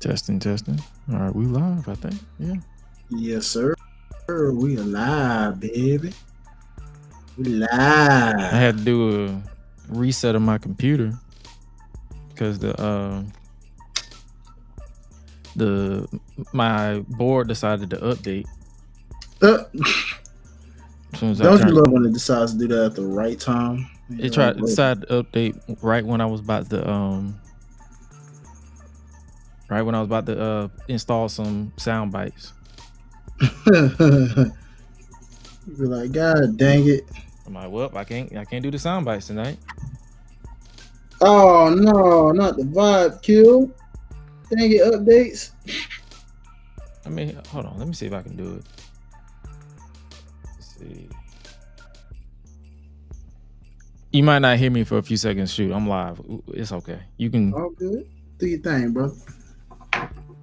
Testing. All right, we live, I think. Yeah. Yes, sir. We alive, baby. We I had to live. do a reset of my computer because my board decided to update Uh, as soon as I don't you turned. love when it decides to do that at the right time? It You're like, decided to update right when I was about to install some sound bites. you'd be like, God dang it. I'm like, well, I can't do the sound bites tonight. Oh no, not the vibe kill. Dang it, updates. I mean, hold on, let me see if I can do it. Let's see. You might not hear me for a few seconds. Shoot, I'm live. It's okay. You can. All good. Do your thing, bro.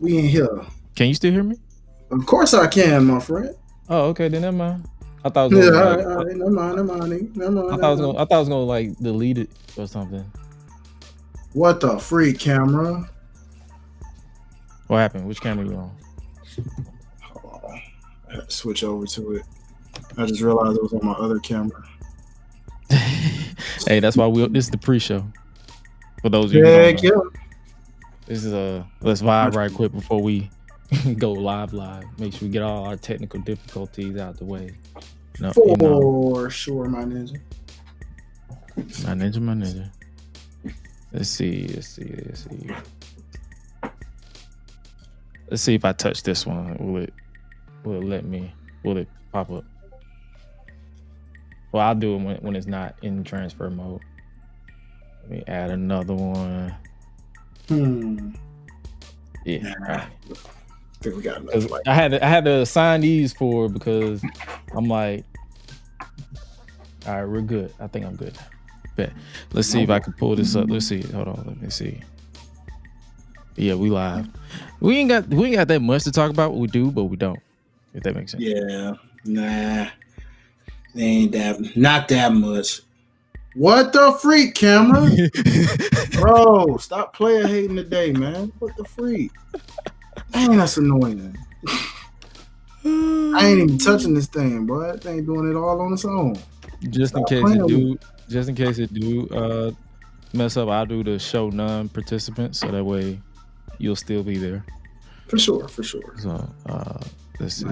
We in here. Can you still hear me? Of course I can, my friend. Oh, okay. Then never mind. I thought it was Yeah, gonna, all right. Never mind. I thought it was gonna like delete it or something. What the freak, camera? What happened? Which camera you on? Hold on. I had to switch over to it. I just realized it was on my other camera. Hey, that's why this is the pre-show. For those of you Yeah, who don't know. This is let's vibe right quick before we go live. Make sure we get all our technical difficulties out the way. No, for sure, my ninja. My ninja. Let's see. Let's see if I touch this one. Will it pop up? Well, I'll do it when it's not in transfer mode. Let me add another one. Yeah. I think we got enough. I had to assign these because I'm like, all right, we're good. I think I'm good. Bet. Let's see if I can pull this up. Let's see. Hold on. Let me see. Yeah, we live. We ain't got that much to talk about. We do, but we don't. If that makes sense. Yeah. Nah. Not that much. What the freak, camera? Bro, stop player hating today, man. What the freak? Dang, that's annoying. I ain't even touching this thing, boy. That thing doing it all on its own. Just in case it do mess up, I'll do the show non-participants so that way you'll still be there. For sure. So let's see.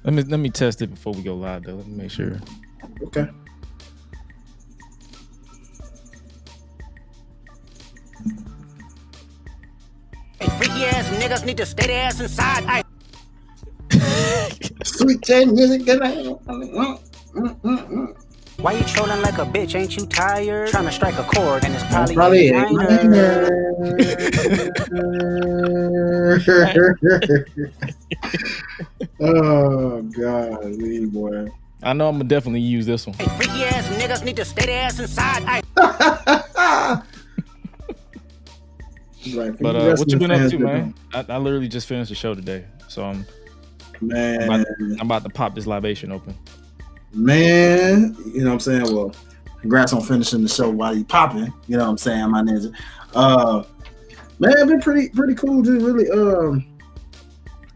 Let me test it before we go live though. Let me make sure. Okay. Freaky ass niggas need to stay their ass inside. Sweet J music. Why you trolling like a bitch? Ain't you tired? Trying to strike a chord and it's probably a minor. Oh God, leave boy. I know I'm gonna definitely use this one. Freaky ass niggas need to stay their ass inside. Like, but what you been up to, man? I literally just finished the show today, so I'm about to pop this libation open. Man, you know what I'm saying? Well, congrats on finishing the show while you popping. You know what I'm saying, my ninja. Man, it's been pretty cool. Just really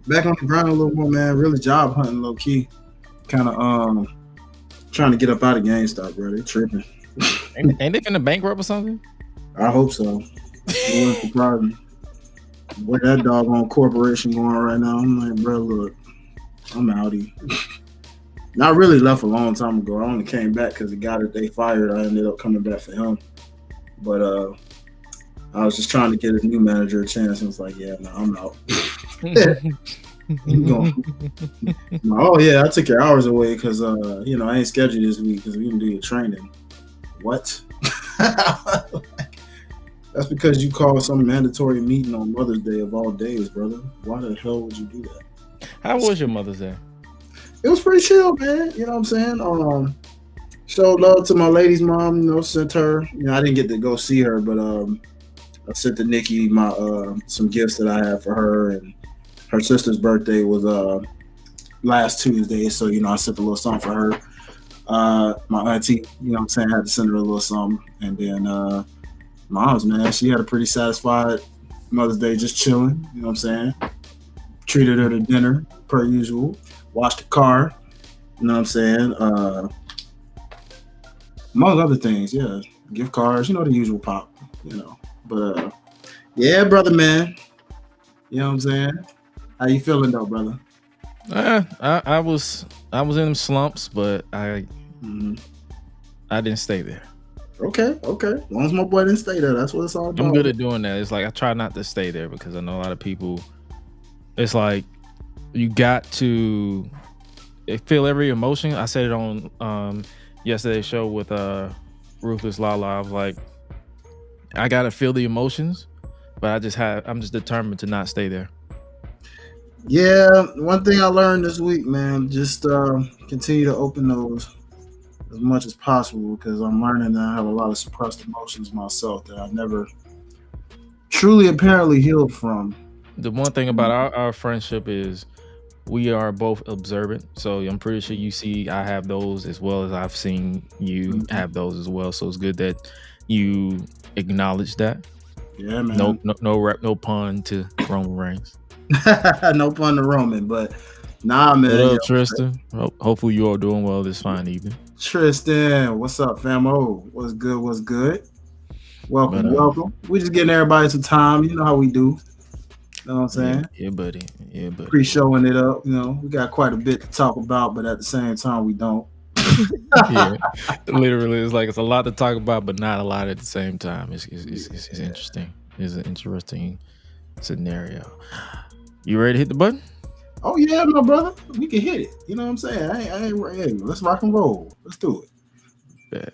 back on the grind a little more, man. Really job hunting low key. Kind of trying to get up out of GameStop, bro. They tripping. Ain't they finna bankrupt or something? I hope so. It wouldn't surprise me. What that doggone corporation going right now? I'm like, bro, look, I'm outie. I really left a long time ago. I only came back because the guy that they fired, I ended up coming back for him. But I was just trying to get his new manager a chance, and it's like, yeah, no, I'm out. Oh yeah, I took your hours away because I ain't scheduled this week because we didn't do your training. What? That's because you called some mandatory meeting on Mother's Day of all days, brother. Why the hell would you do that? How was your Mother's Day? It was pretty chill, man. You know what I'm saying? Showed love to my lady's mom. Sent her. I didn't get to go see her, but I sent to Nikki my some gifts that I had for her, and her sister's birthday was last Tuesday, so I sent a little something for her. My auntie, I had to send her a little something, and then mom's, man, she had a pretty satisfied Mother's Day just chilling. You know what I'm saying? Treated her to dinner per usual. Washed the car. You know what I'm saying? Among other things, yeah. Gift cards, the usual pop, But yeah, brother, man. You know what I'm saying? How you feeling though, brother? I was in them slumps, but Mhm. I didn't stay there. Okay. As long as my boy didn't stay there, that's what it's all about. I'm good at doing that. It's like I try not to stay there because I know a lot of people. It's like you got to feel every emotion. I said it on yesterday's show with Ruthless Lala. I was like, I gotta feel the emotions, but I'm just determined to not stay there. Yeah, one thing I learned this week, man, just continue to open those as much as possible because I'm learning that I have a lot of suppressed emotions myself that I never truly apparently healed from. The one thing about our friendship is we are both observant. So I'm pretty sure you see I have those as well as I've seen you have those as well. So it's good that you acknowledge that. Yeah, man. No pun to Roman Reigns. No pun to Roman, but nah, man. What up, Tristan? Hopefully you all doing well this fine evening. Tristan, what's up, famo? What's good? Welcome. We just getting everybody some time. You know how we do. You know what I'm saying? Yeah, buddy. Pre-showing it up. We got quite a bit to talk about, but at the same time, we don't. Yeah, literally, it's a lot to talk about, but not a lot at the same time. It's interesting. It's an interesting scenario. You ready to hit the button? Oh yeah, my brother. We can hit it. You know what I'm saying? I ain't ready. Let's rock and roll. Let's do it. Bet.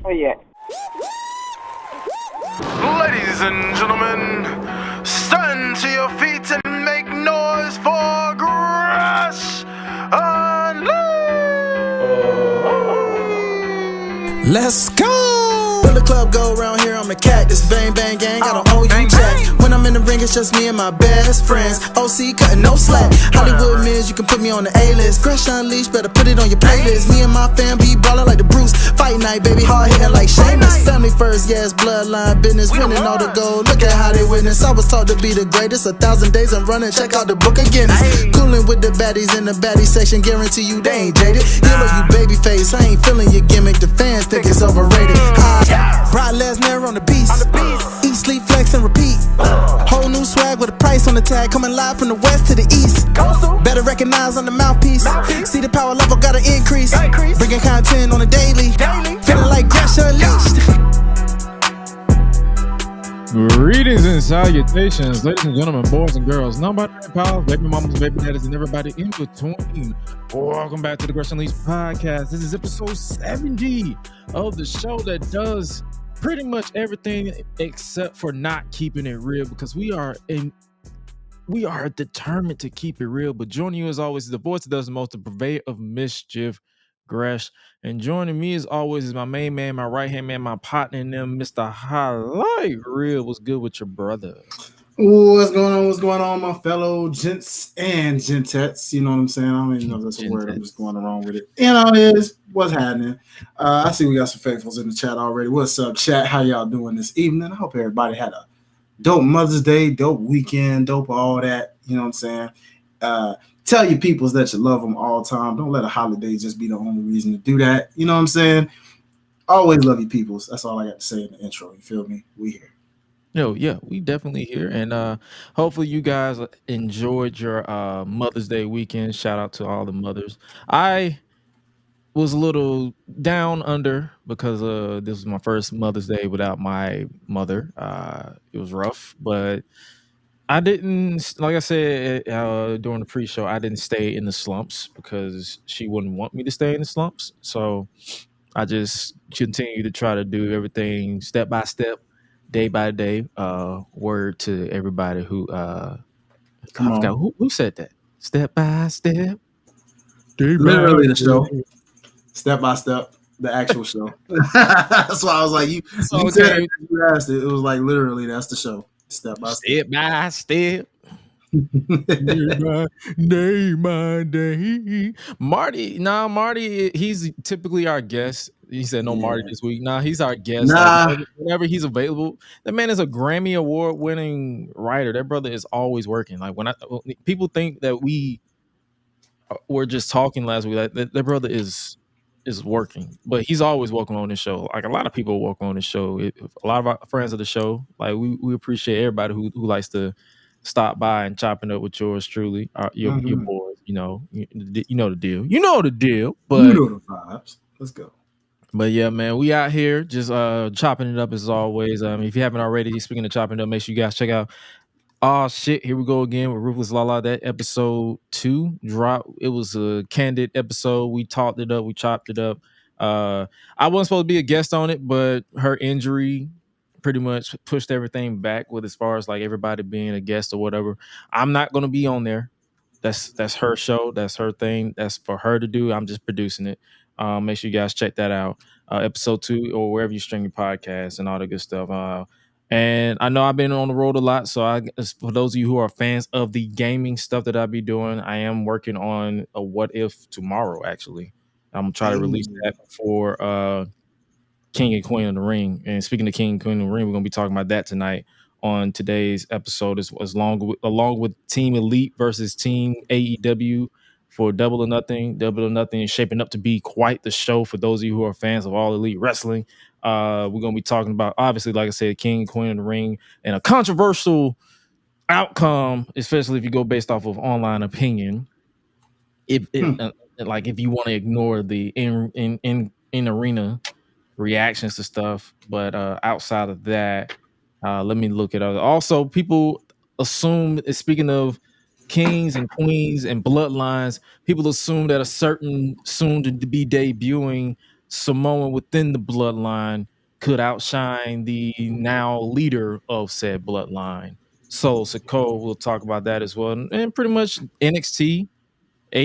Oh yeah. Ladies and gentlemen, stand to your feet and make noise for Gresh Unleashed. Let's go! When the club go around here, I'm a cactus. Bang, bang, gang, I don't owe you jack. When I'm in the ring, it's just me and my best friends. OC cutting no slack. Hollywood Miz, you can put me on the A-list. Gresh Unleashed, better put it on your playlist. Me and my fam be ballin' like the Bruce. Fight night, baby, hard hitting like Sheamus. Family first, yes, bloodline business. Winning all the gold, look at how they witness. I was taught to be the greatest. 1,000 days I'm running, check out the book of Guinness. Coolin' with the baddies in the baddie section. Guarantee you they ain't jaded. Yellow, you baby face, I ain't feeling your gimmick. The fans think it's overrated. Brock Lesnar on the beast. Eat, sleep, flex, and repeat. Whole new swag with a price on the tag. Coming live from the west to the east. Better recognize on the mouthpiece. See the power level gotta increase. Bringing content on a daily. Feeling like Gresh Unleashed. Greetings and salutations, ladies and gentlemen, boys and girls, non-binary pals, baby mamas, baby daddies, and everybody in between. Welcome back to the Gresh Unleashed podcast. This is episode 70 of the show that does pretty much everything except for not keeping it real, because we are determined to keep it real. But joining you as always is the voice that does the most, the purveyor of mischief, Gresh. And joining me as always is my main man, my right hand man, my partner in them, Mr. Highlight Real. What's good with your brother? What's going on, my fellow gents and gentettes? You know what I'm saying? I don't even know if that's a word. I'm just going along with it. It is what's happening. I see we got some faithfuls in the chat already. What's up, chat? How y'all doing this evening? I hope everybody had a dope Mother's Day, dope weekend, dope all that. You know what I'm saying? Tell your peoples that you love them all the time. Don't let a holiday just be the only reason to do that. You know what I'm saying? Always love your peoples. That's all I got to say in the intro. You feel me? We here. Yeah, we definitely here. And hopefully you guys enjoyed your Mother's Day weekend. Shout out to all the mothers. I was a little down under because this was my first Mother's Day without my mother. It was rough, but I didn't, like I said during the pre-show, I didn't stay in the slumps because she wouldn't want me to stay in the slumps. So I just continue to try to do everything step by step, day by day. Word to everybody who I forgot who said that. Step by step. Literally the show. Step by step. The actual show. That's why I was like, you said it, you asked it. It was like literally that's the show. Step by step. Step by step. Day my day. Marty, he's typically our guest. He said no Marty Yeah. this week. Nah, he's our guest. Like Nah. whenever he's available. That man is a Grammy Award winning writer. That brother is always working. Like when people think that we were just talking last week, like that brother is working, but he's always welcome on the show. Like a lot of people welcome on the show. A lot of our friends of the show, like we appreciate everybody who likes to stop by and chopping up with yours truly, your boys. You know the deal. You know the deal. You But know the vibes. Let's go. But yeah, man, we out here just chopping it up as always. If you haven't already, speaking of chopping it up, make sure you guys check out. Oh shit, here we go again with Ruthless Lala. That episode 2 dropped. It was a candid episode. We talked it up, we chopped it up. I wasn't supposed to be a guest on it, but her injury pretty much pushed everything back with as far as like everybody being a guest or whatever. I'm not gonna be on there. That's her show, that's her thing, that's for her to do. I'm just producing it. Make sure you guys check that out. Episode 2 or wherever you stream your podcast and all the good stuff. And I know I've been on the road a lot, so for those of you who are fans of the gaming stuff that I be doing, I am working on a what if tomorrow. Actually, I'm gonna try to release that before King and Queen of the Ring. And speaking of King and Queen of the Ring, we're gonna be talking about that tonight on today's episode, along with Team Elite versus Team AEW for Double or Nothing. Double or Nothing is shaping up to be quite the show for those of you who are fans of All Elite Wrestling. We're gonna be talking about, obviously, like I said, King and Queen of the Ring, and a controversial outcome, especially if you go based off of online opinion. If you want to ignore the in arena reactions to stuff, but outside of that, let me look it up. Also, people assume, speaking of kings and queens and bloodlines, people assume that a certain soon to be debuting Samoan within the bloodline could outshine the now leader of said bloodline. So Sikoa, we'll talk about that as well, and pretty much NXT.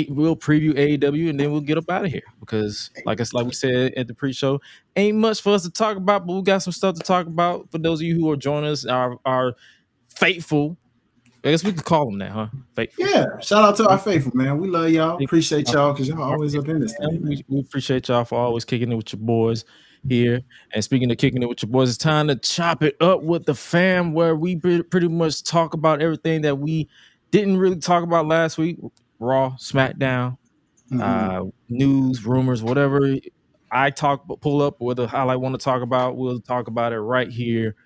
We'll preview AEW and then we'll get up out of here because, like we said at the pre-show, ain't much for us to talk about, but we got some stuff to talk about for those of you who are joining us, our faithful. I guess we could call them that, huh? Faithful. Yeah, shout out to our faithful, man. We love y'all. Appreciate y'all because y'all always up in this thing. We appreciate y'all for always kicking it with your boys here. And speaking of kicking it with your boys, it's time to chop it up with the fam, where we pretty much talk about everything that we didn't really talk about last week. Raw, SmackDown, news, rumors, whatever I pull up, whether I want to talk about, we'll talk about it right here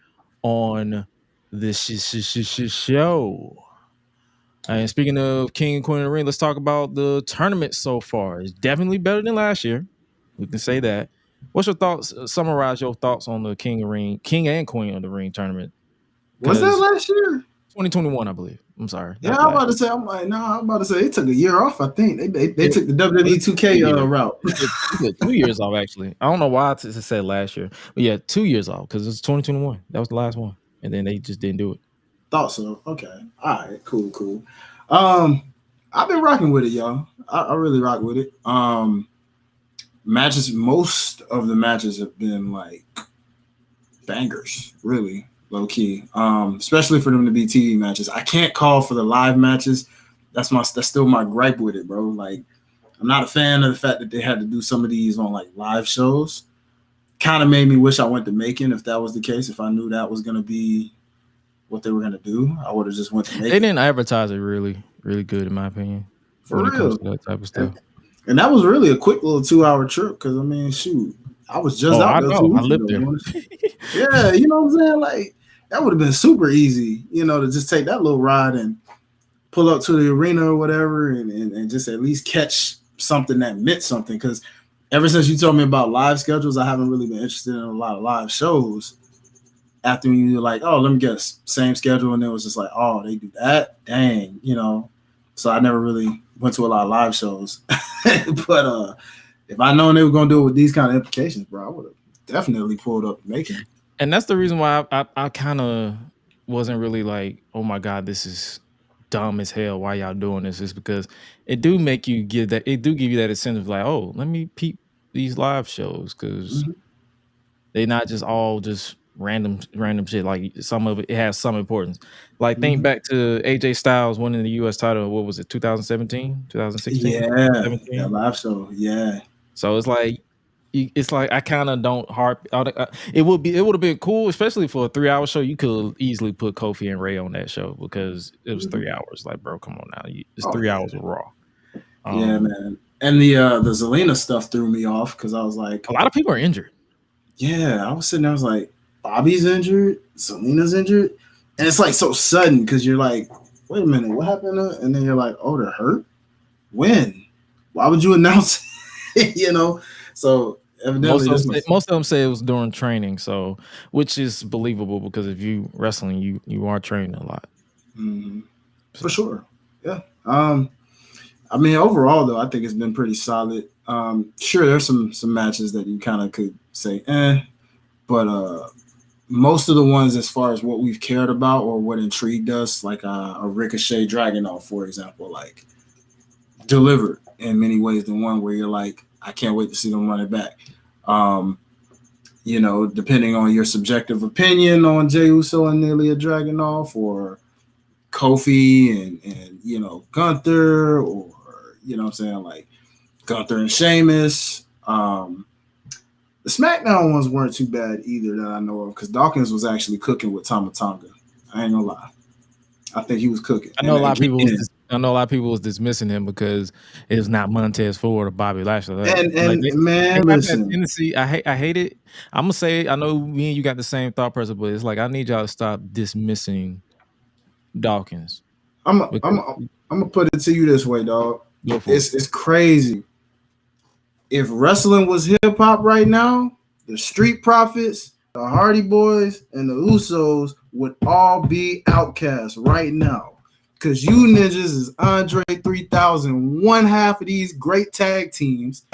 on this show. And speaking of King and Queen of the Ring, let's talk about the tournament so far. It's definitely better than last year. We can say that. What's your thoughts? Summarize your thoughts on the King and Queen of the Ring tournament. Was that last year? 2021, I believe. I'm sorry. Yeah, I'm about to say. I'm about to say they took a year off. I think they took the WWE 2K route. 2 years off, actually. I don't know why I said last year, but yeah, 2 years off because it's 2021. That was the last one, and then they just didn't do it. Thought so. Okay. All right. Cool. I've been rocking with it, y'all. I really rock with it. Matches. Most of the matches have been like bangers, really. Low key, especially for them to be TV matches. I can't call for the live matches. That's still my gripe with it, bro. Like, I'm not a fan of the fact that they had to do some of these on like live shows. Kind of made me wish I went to Macon if that was the case. If I knew that was gonna be what they were gonna do, I would have just went to Macon. They didn't advertise it really, really good, in my opinion. For real, it comes to that type of stuff. And that was really a quick little 2-hour trip because I mean, shoot, I was just out there. I lived there. Yeah, you know what I'm saying? Like, that would have been super easy, to just take that little ride and pull up to the arena or whatever and just at least catch something that meant something. Because ever since you told me about live schedules, I haven't really been interested in a lot of live shows. After you were like, oh, let me guess, same schedule. And it was just like, oh, they do that? Dang, So I never really went to a lot of live shows. But if I known they were going to do it with these kind of implications, bro, I would have definitely pulled up Macon. And that's the reason why I kind of wasn't really like, oh my God, this is dumb as hell. Why y'all doing this? Is because it do make you give you that incentive, like, oh, let me peep these live shows because they're not just all just random shit. Like some of it has some importance. Like think back to AJ Styles winning the US title. What was it? 2017, 2016, Yeah, 2017? that live show. Yeah. So it's like I kind of don't harp. It would have been cool, especially for a 3-hour show. You could easily put Kofi and Ray on that show because it was 3 hours. Like, bro, come on now, it's 3 hours of Raw. Yeah, man. And the Zelina stuff threw me off because I was like, a lot of people are injured. Yeah, I was sitting there. I was like, Bobby's injured, Zelina's injured, and it's like so sudden because you're like, wait a minute, what happened? And then you're like, oh, they're hurt. When? Why would you announce it? So evidently, most of them say it was during training, so which is believable because if you wrestling, you are training a lot. For sure. Yeah. I mean, overall though, I think it's been pretty solid. Sure, there's some matches that you kind of could say, but most of the ones as far as what we've cared about or what intrigued us, like a Ricochet Dragunov, for example, like delivered in many ways than one where you're like, I can't wait to see them run it back. Depending on your subjective opinion on Jey Uso and Ilya Dragunov or Kofi and Gunther or, what I'm saying, like Gunther and Sheamus. The SmackDown ones weren't too bad either that I know of because Dawkins was actually cooking with Tama Tonga. I ain't gonna lie. I think he was cooking. I know a lot of people was dismissing him because it was not Montez Ford or Bobby Lashley. Listen. Tendency, I hate it. I'm gonna say I know me and you got the same thought process, but it's like I need y'all to stop dismissing Dawkins. I'm gonna put it to you this way, dog. It's crazy. If wrestling was hip hop right now, the Street Profits, the Hardy Boys, and the Usos would all be outcasts right now. Because you ninjas is Andre 3000, one half of these great tag teams,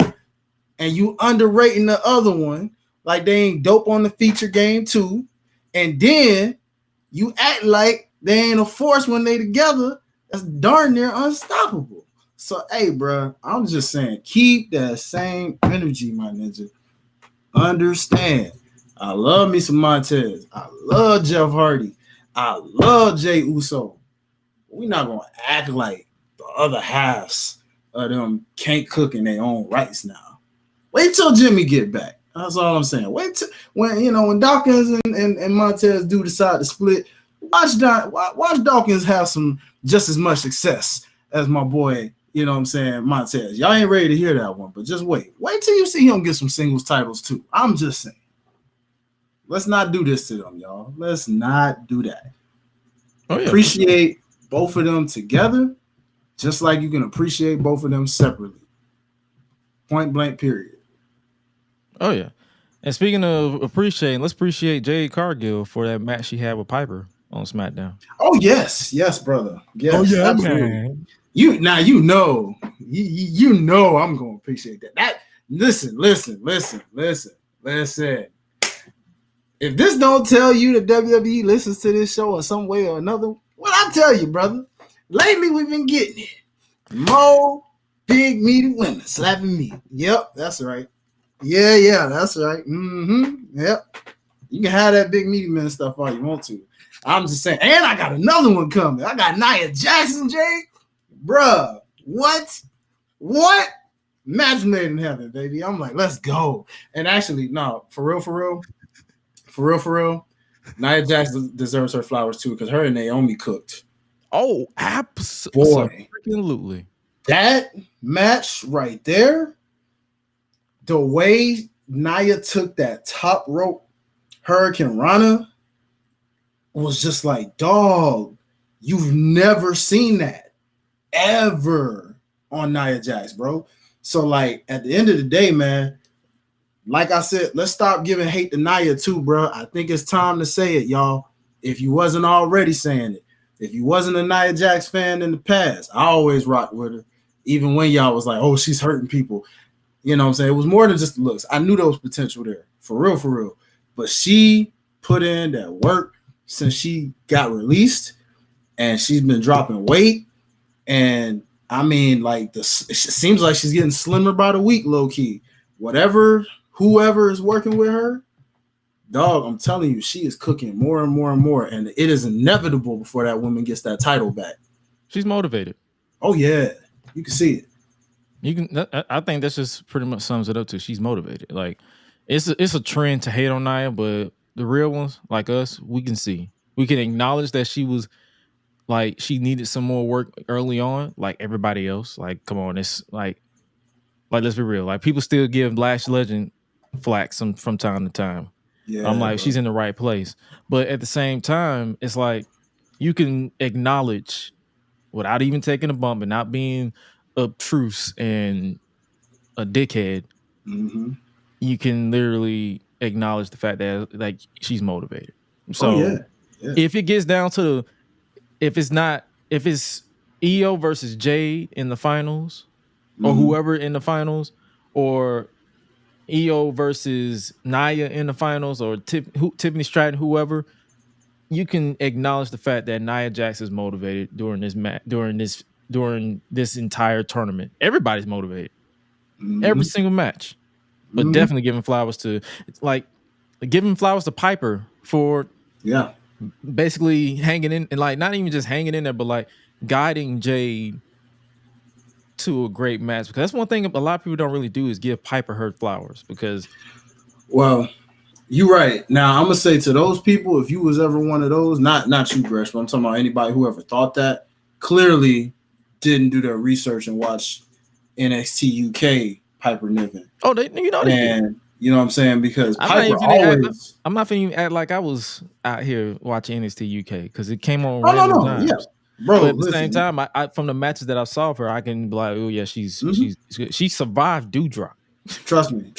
and you underrating the other one like they ain't dope on the feature game too. And then you act like they ain't a force when they together. That's darn near unstoppable. So, hey, bro, I'm just saying, keep that same energy, my ninja. Understand. I love me some Montez. I love Jeff Hardy. I love Jey Uso. We're not going to act like the other halves of them can't cook in their own rights now. Wait till Jimmy get back. That's all I'm saying. Wait till when Dawkins and Montez do decide to split, watch Dawkins have some just as much success as my boy, Montez. Y'all ain't ready to hear that one, but just wait. Wait till you see him get some singles titles too. I'm just saying. Let's not do this to them, y'all. Let's not do that. Appreciate both of them together, just like you can appreciate both of them separately. Point blank, period. Oh, yeah. And speaking of appreciating, let's appreciate Jade Cargill for that match she had with Piper on SmackDown. Oh, yes. Yes, brother. Yes, oh, yeah, absolutely. Man. You know I'm going to appreciate that. Listen. If this don't tell you that WWE listens to this show in some way or another, what I tell you, brother? Lately, we've been getting it. More big, meaty women slapping me. Yep, that's right. Yeah, that's right. Yep. You can have that big, meaty man stuff all you want to. I'm just saying. And I got another one coming. I got Nia Jackson, Jay. Bruh, what? Match made in heaven, baby. I'm like, let's go. And actually, no, for real, Nia Jackson deserves her flowers too because her and Naomi cooked. Oh, absolutely. That match right there, the way Nia took that top rope Hurricane Rana was just like, dog, you've never seen that ever on Nia Jax, bro. So, like, at the end of the day, man, like I said, let's stop giving hate to Nia too, bro. I think it's time to say it, y'all. If you wasn't already saying it, if you wasn't a Nia Jax fan in the past, I always rocked with her, even when y'all was like, oh, she's hurting people. You know what I'm saying? It was more than just the looks. I knew there was potential there, for real. But she put in that work since she got released, and she's been dropping weight. And I mean, like, it seems like she's getting slimmer by the week, low key. Whoever is working with her, dog, I'm telling you, she is cooking more and more and more, and it is inevitable before that woman gets that title back. She's motivated. Oh yeah, you can see it. You can. I think that's just pretty much sums it up to. She's motivated. Like it's a trend to hate on Nia, but the real ones like us, we can see. We can acknowledge that she was like she needed some more work early on, like everybody else. Like, come on, it's like let's be real. Like people still give Lash Legend flack from time to time. Yeah, I'm like, bro. she's in the right place. But at the same time, it's like you can acknowledge without even taking a bump and not being obtruse and a dickhead. Mm-hmm. You can literally acknowledge the fact that like she's motivated. So yeah. if it gets down to if it's EO versus Jade in the finals, or whoever in the finals, or EO versus Nia in the finals, or Tiffany Stratton, whoever, you can acknowledge the fact that Nia Jax is motivated during this entire tournament. Everybody's motivated. Every single match. But definitely giving flowers to Piper for basically hanging in and like not even just hanging in there, but like guiding Jade to a great match. Because that's one thing a lot of people don't really do is give Piper her flowers. Because you're right. Now I'm gonna say to those people, if you was ever one of those, not you, Gresh, but I'm talking about anybody who ever thought that, clearly didn't do their research and watch NXT UK Piper Niven. Oh, they did. You know what I'm saying? Because Piper always. I'm not finna even act like I was out here watching NXT UK because it came on. No, yeah, bro. But at the same time, I from the matches that I saw of her, I can be like, oh yeah, she survived Doudrop. Trust me.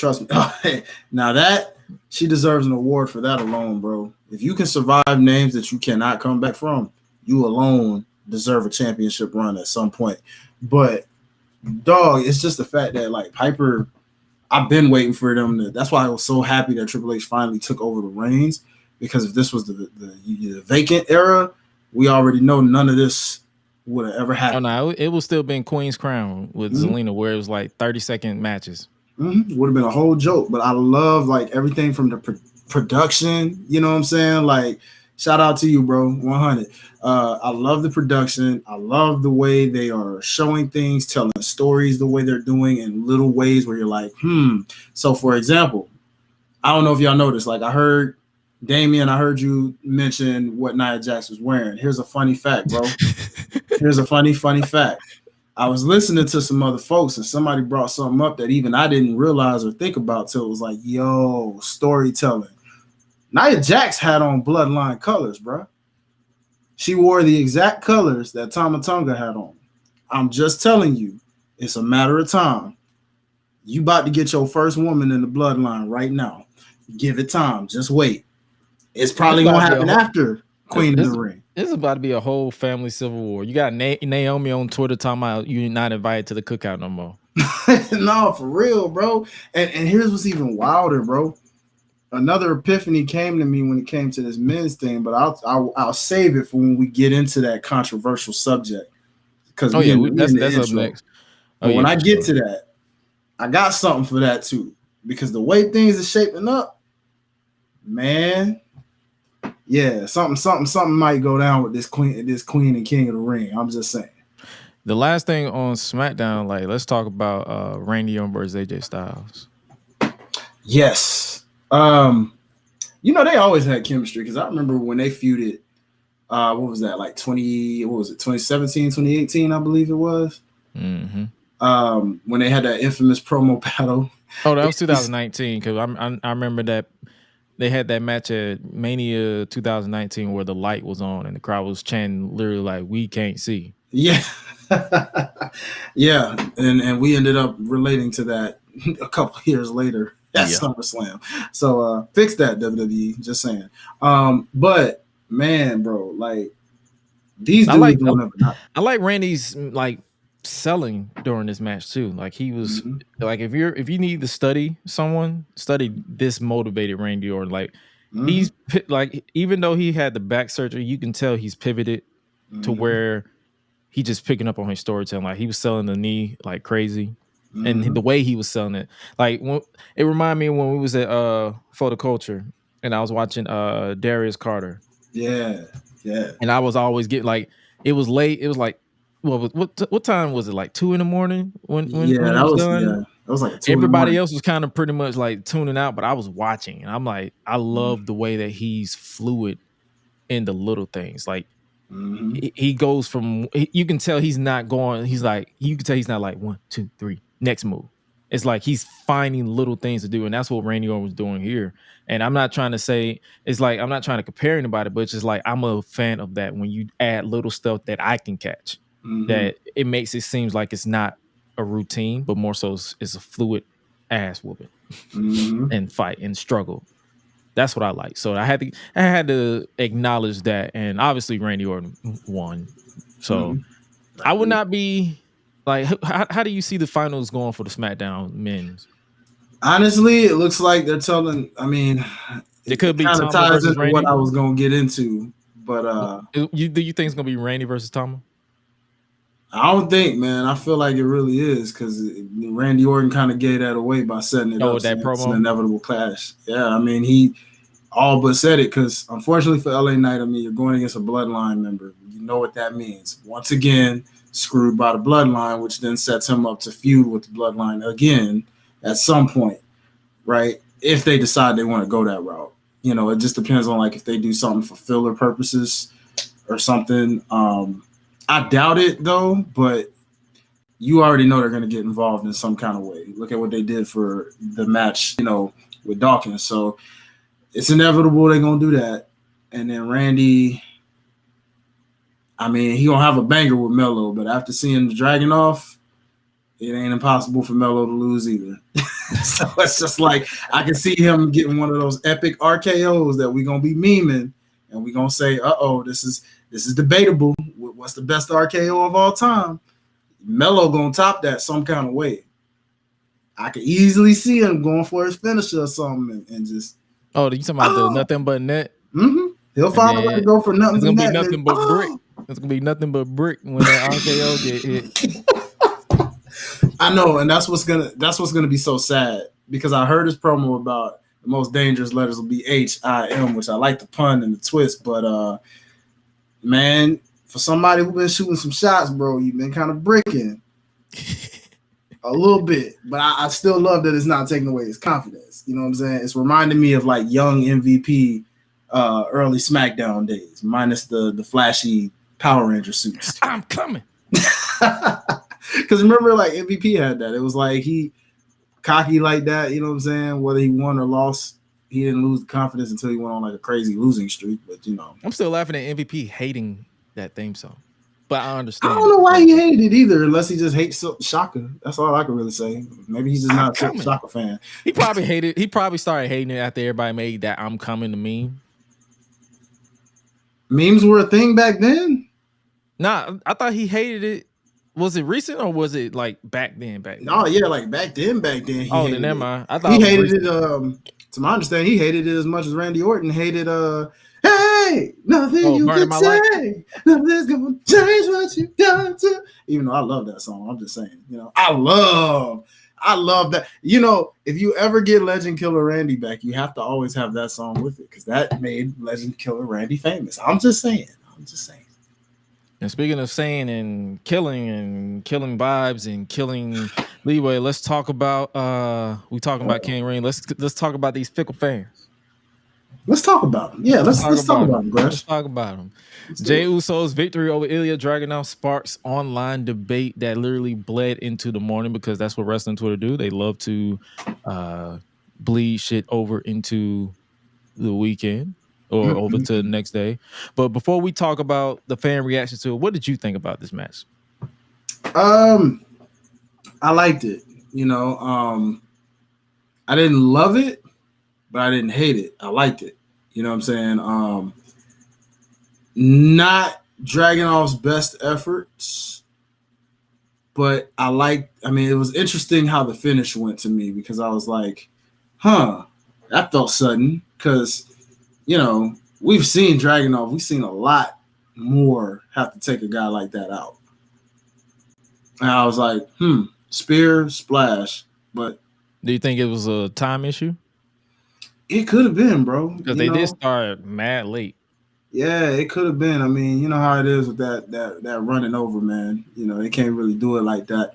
Now that she deserves an award for that alone, bro. If you can survive names that you cannot come back from, you alone deserve a championship run at some point. But dog, it's just the fact that like Piper. I've been waiting for them to. That's why I was so happy that Triple H finally took over the reins, because if this was the vacant era, we already know none of this would have ever happened. Oh no, it was still been Queen's Crown with Zelina, where it was like 30-second matches. Would have been a whole joke, but I love like everything from the production. You know what I'm saying? Like, shout out to you, bro. 100. I love the production. I love the way they are showing things, telling stories the way they're doing in little ways where you're like, So, for example, I don't know if y'all noticed, like I heard Damien, I heard you mention what Nia Jax was wearing. Here's a funny fact, bro. Here's a funny fact. I was listening to some other folks and somebody brought something up that even I didn't realize or think about till it was like, yo, storytelling. Nia Jax had on Bloodline colors, bro. She wore the exact colors that Tama Tonga had on. I'm just telling you, it's a matter of time. You about to get your first woman in the Bloodline right now. Give it time. Just wait. It's probably going to happen after Queen in the Ring. This is about to be a whole family civil war. You got Naomi on Twitter talking about you're not invited to the cookout no more. No, for real, bro. And here's what's even wilder, bro. Another epiphany came to me when it came to this men's thing, but I'll save it for when we get into that controversial subject. Because that's up next. When I get to that, I got something for that too. Because the way things are shaping up, man, yeah, something might go down with this queen and king of the ring. I'm just saying. The last thing on SmackDown, like let's talk about Randy Orton versus AJ Styles. Yes. They always had chemistry because I remember when they feuded, what was that, like 2017, 2018, I believe it was. When they had that infamous promo battle. Oh, that was 2019 because I remember that they had that match at Mania 2019 where the light was on and the crowd was chanting literally like, we can't see. Yeah. Yeah. And we ended up relating to that a couple of years later. That's SummerSlam. So fix that, WWE. Just saying. But man, bro, like these dudes I like Randy's like selling during this match too. Like he was like if you need to study someone, study this motivated Randy Orton. Like he's like even though he had the back surgery, you can tell he's pivoted to where he just picking up on his storytelling. Like he was selling the knee like crazy. And the way he was selling it, like it reminded me of when we was at For the Culture, and I was watching Darius Carter. Yeah. And I was always getting like, it was late. It was like, what time was it? Like 2 a.m. when it was done. That was like 2 Everybody else was kind of pretty much like tuning out, but I was watching, and I'm like, I love the way that he's fluid in the little things. Like he goes from, you can tell he's not going. He's like, you can tell he's not like 1, 2, 3, next move. It's like he's finding little things to do, and that's what Randy Orton was doing here. And I'm not trying to say, it's like, I'm not trying to compare anybody, but it's just like, I'm a fan of that when you add little stuff that I can catch, that it makes it seems like it's not a routine, but more so it's a fluid ass whooping and fight and struggle. That's what I like. So I had to acknowledge that, and obviously Randy Orton won. So I would not be like, how do you see the finals going for the SmackDown men's? Honestly, it looks like they're telling. I mean, it could be kind of ties into Randy. What I was going to get into, but do you think it's going to be Randy versus Tama? I don't think, man. I feel like it really is, because Randy Orton kind of gave that away by setting it up. That promo. It's an inevitable clash. Yeah, I mean, he all but said it, because unfortunately for LA Knight, I mean, you're going against a Bloodline member. You know what that means. Once again, screwed by the Bloodline, which then sets him up to feud with the Bloodline again at some point, right? If they decide they want to go that route. You know, it just depends on like if they do something for filler purposes or something. I doubt it though, but you already know they're going to get involved in some kind of way. Look at what they did for the match, you know, with Dawkins. So it's inevitable they're going to do that. And then Randy, I mean, he going to have a banger with Melo, but after seeing the Dragon off, it ain't impossible for Melo to lose either. So it's just like, I can see him getting one of those epic RKOs that we're going to be memeing, and we're going to say, uh-oh, this is debatable. What's the best RKO of all time? Melo going to top that some kind of way. I could easily see him going for his finisher or something and just... Oh, you talking about the nothing but net? He'll find a way to go for nothing but net. It's going to be nothing but brick. It's going to be nothing but brick when that RKO get hit. I know, and that's what's gonna be so sad, because I heard his promo about the most dangerous letters will be HIM, which I like the pun and the twist, but man, for somebody who's been shooting some shots, bro, you've been kind of bricking a little bit, but I still love that it's not taking away his confidence. You know what I'm saying? It's reminding me of like young MVP early SmackDown days, minus the flashy Power Ranger suits. I'm coming. Because remember, like, MVP had that. It was like he cocky like that, you know what I'm saying? Whether he won or lost, he didn't lose the confidence until he went on like a crazy losing streak. But you know, I'm still laughing at MVP hating that theme song. But I understand. I don't know why he hated it either, unless he just hates Shaka. That's all I can really say. Maybe he's just not a Shaka fan. He probably started hating it after everybody made that "I'm coming" to meme. Memes were a thing back then? Nah, I thought he hated it. Was it recent or was it like back then? No, yeah, like back then. Then never mind. I thought he hated it. To my understanding, he hated it as much as Randy Orton hated. Hey, nothing you can say, nothing's gonna change what you got to. Even though I love that song, I'm just saying. You know, I love that. You know, if you ever get Legend Killer Randy back, you have to always have that song with it, because that made Legend Killer Randy famous. I'm just saying. And speaking of saying and killing vibes and killing leeway, let's talk about we talking about King Reign. Let's talk about these fickle fans. Let's talk about them. Yeah, let's talk about them, Gresh. Let's talk about them. Jey Uso's victory over Ilya Dragunov sparks online debate that literally bled into the morning, because that's what wrestling Twitter do. They love to bleed shit over into the weekend. Or over to the next day. But before we talk about the fan reaction to it, what did you think about this match? I liked it. You know, I didn't love it, but I didn't hate it. I liked it. You know what I'm saying? Not Dragunov's best efforts, but I mean, it was interesting how the finish went to me, because I was like, that felt sudden, because you know, we've seen Dragunov. We've seen a lot more have to take a guy like that out. And I was like, spear, splash. But do you think it was a time issue? It could have been, bro. because You they did know, start mad late. yeah, it could have been. I mean, you know how it is with that running over, man. You know, they can't really do it like that.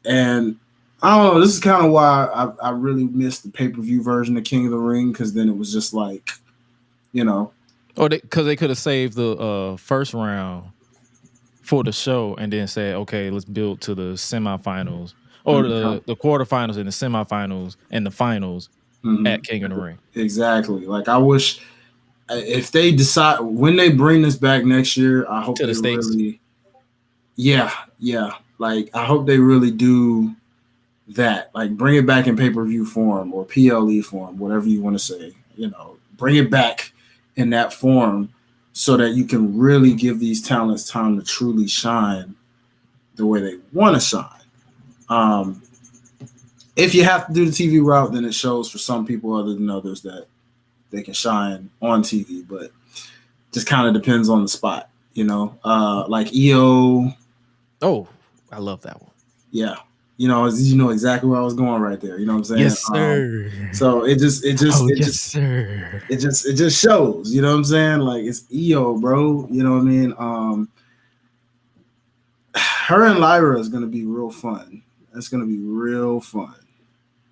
And I don't know. This is kind of why I really missed the pay-per-view version of King of the Ring, because then it was just like, you know, Or because they could have saved the first round for the show and then said, okay, let's build to the semifinals or the quarterfinals and the semifinals and the finals at King of the Ring. Exactly. Like, I wish if they decide when they bring this back next year, I hope To the they States. really, yeah. Like, I hope they really do that. Like, bring it back in pay-per-view form or PLE form, whatever you want to say. You know, bring it back in that form so that you can really give these talents time to truly shine the way they want to shine. If you have to do the TV route, then it shows for some people other than others that they can shine on TV, but just kind of depends on the spot, you know. Like EO. Oh, I love that one. Yeah. You know exactly where I was going right there. You know what I'm saying? Yes, sir. So it just sir. it just shows, you know what I'm saying? Like, it's EO, bro. You know what I mean? Her and Lyra is gonna be real fun. That's gonna be real fun.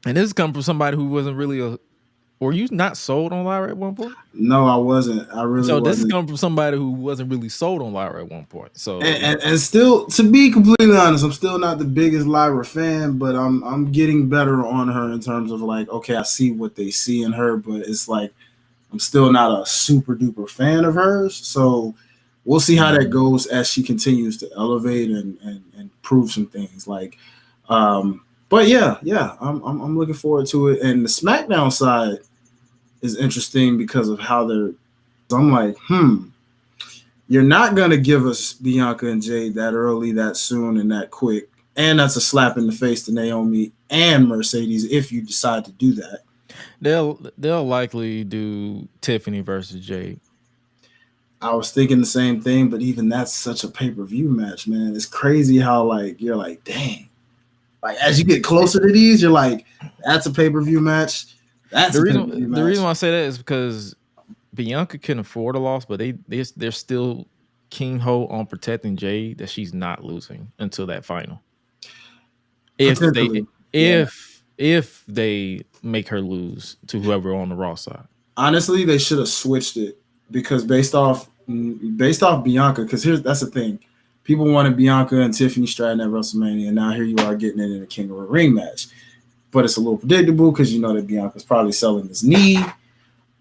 And this comes from somebody who wasn't really were you not sold on Lyra at one point? No, I wasn't. I really so wasn't. This is coming from somebody who wasn't really sold on Lyra at one point. So and still, to be completely honest, I'm still not the biggest Lyra fan, but I'm getting better on her in terms of like, okay, I see what they see in her, but it's like I'm still not a super duper fan of hers. So we'll see how that goes as she continues to elevate and prove some things. Like, but yeah, I'm looking forward to it. And the SmackDown side is interesting because of how I'm like, you're not gonna give us Bianca and Jade that early, that soon, and that quick. And that's a slap in the face to Naomi and Mercedes if you decide to do that. They'll likely do Tiffany versus Jade. I was thinking the same thing, but even that's such a pay-per-view match, man. It's crazy how like you're like, dang. Like, as you get closer to these, you're like, that's a pay-per-view match. That's a pay-per-view match. The reason why I say that is because Bianca can afford a loss, but they're still king ho on protecting Jade that she's not losing until that final. If they make her lose to whoever on the Raw side. Honestly, they should have switched it because based off Bianca, because that's the thing. People wanted Bianca and Tiffany Stratton at WrestleMania, and now here you are getting it in a King of the Ring match. But it's a little predictable because you know that Bianca's probably selling this knee,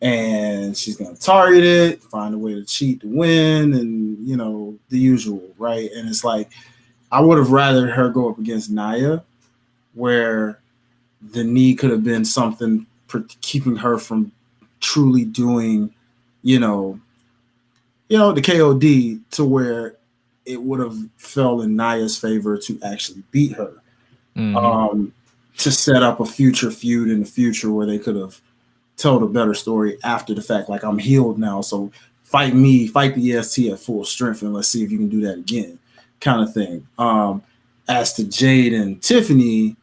and she's going to target it, find a way to cheat to win, and, you know, the usual, right? And it's like, I would have rather her go up against Nia, where the knee could have been something keeping her from truly doing, you know, the KOD to where it would have fell in Nia's favor to actually beat her. To set up a future feud in the future where they could have told a better story after the fact. Like, I'm healed now, so fight me, fight the EST at full strength, and let's see if you can do that again, kind of thing. As to Jade and Tiffany,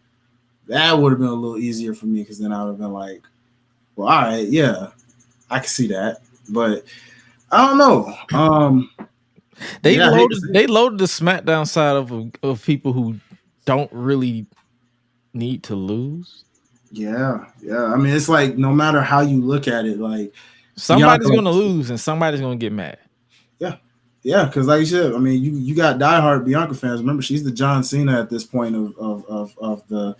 that would have been a little easier for me because then I would have been like, well, all right, yeah, I can see that. But I don't know. They loaded the SmackDown side of people who don't really need to lose. Yeah. I mean, it's like no matter how you look at it, like somebody's going to lose and somebody's going to get mad. Yeah, because like you said, I mean, you got diehard Bianca fans. Remember, she's the John Cena at this point of the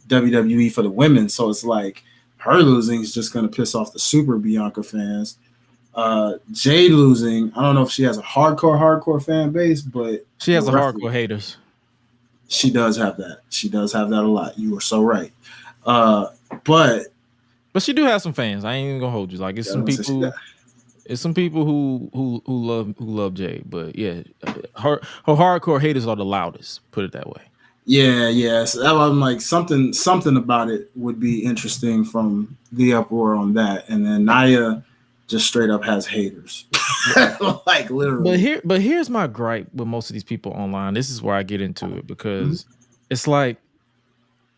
WWE for the women. So it's like her losing is just going to piss off the super Bianca fans. Jade losing, I don't know if she has a hardcore fan base, but she has a hardcore haters. She does have that. She does have that a lot. You are so right. But she do have some fans. I ain't even gonna hold you. Like, it's some people. It's some people who love Jade, but yeah, her hardcore haters are the loudest. Put it that way. Yeah. So I'm like something about it would be interesting from the uproar on that, and then Nia just straight up has haters, like literally. But here's my gripe with most of these people online. This is where I get into it because it's like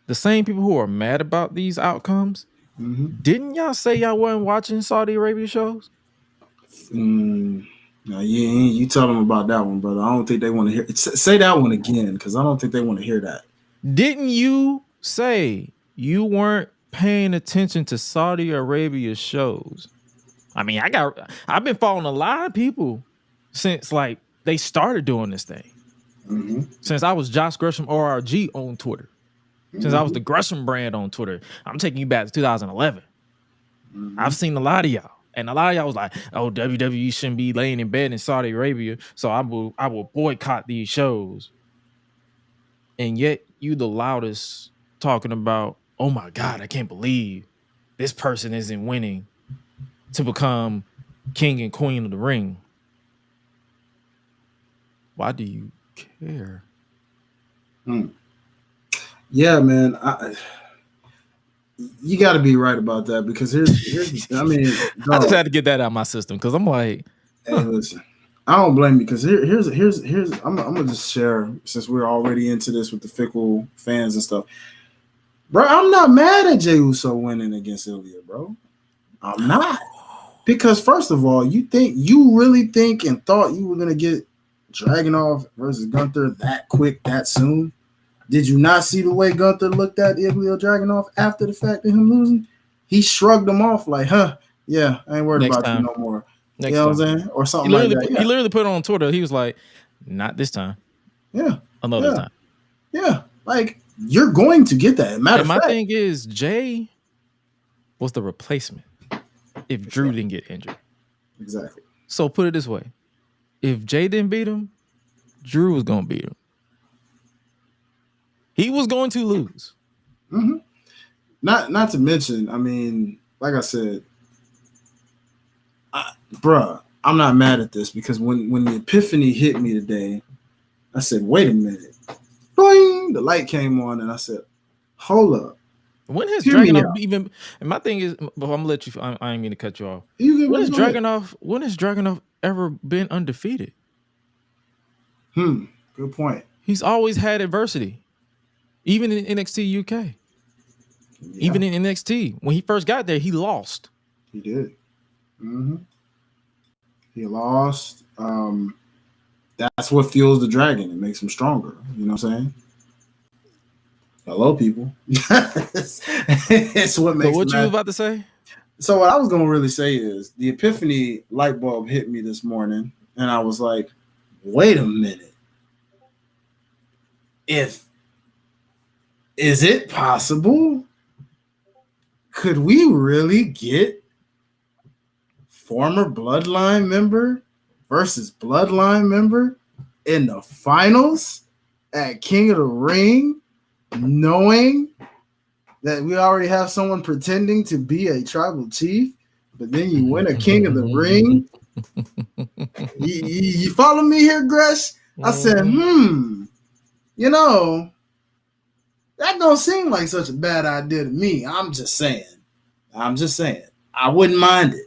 the same people who are mad about these outcomes Didn't y'all say y'all wasn't watching Saudi Arabia shows? No, you tell them about that one, brother. I don't think they want to hear. Say that one again, because I don't think they want to hear that. Didn't you say you weren't paying attention to Saudi Arabia shows? I mean, I've been following a lot of people since like they started doing this thing. Since I was Josh Gresham ORG on Twitter. Since I was the Gresham brand on Twitter. I'm taking you back to 2011. I've seen a lot of y'all. And a lot of y'all was like, oh, WWE shouldn't be laying in bed in Saudi Arabia, so I will boycott these shows. And yet you the loudest talking about, oh my God, I can't believe this person isn't winning to become king and queen of the ring. Why do you care? Yeah, man. You got to be right about that, because here's I mean, dog, I just had to get that out of my system, because I'm like, hey, listen, I don't blame you, because here's I'm gonna just share, since we're already into this with the fickle fans and stuff, bro. I'm not mad at Jey Uso winning against Ilya, bro. I'm not, because first of all, you really think and thought you were gonna get Dragunov versus Gunther that quick, that soon? Did you not see the way Gunther looked at Ilya Dragunov after the fact of him losing? He shrugged him off like, yeah, I ain't worried about you no more. You know what I'm saying? Or something like that. He literally put it on Twitter. He was like, not this time. Yeah. Another time. Yeah. Like, you're going to get that. Matter of fact. My thing is, Jay was the replacement if Drew didn't get injured. Exactly. So put it this way. If Jay didn't beat him, Drew was going to beat him. He was going to lose. Not to mention, I mean, like I said, bruh, I'm not mad at this, because when the epiphany hit me today, I said, wait a minute. Boing! The light came on, and I said, hold up. When has Dragunov even? And my thing is, but I'm gonna let you. I ain't mean to cut you off. When has Dragunov ever been undefeated? Good point. He's always had adversity, even in NXT UK. Yeah. Even in NXT, when he first got there, he lost. He did. He lost. That's what fuels the dragon. It makes him stronger. You know what I'm saying? Hello, people. It's what makes. So what you were about to say? So what I was going to really say is the epiphany light bulb hit me this morning, and I was like, wait a minute. Is it possible? Could we really get former Bloodline member versus Bloodline member in the finals at King of the Ring, knowing that we already have someone pretending to be a tribal chief, but then you win a King of the Ring? You follow me here, Gresh? I said, you know, that don't seem like such a bad idea to me. I'm just saying. I wouldn't mind it.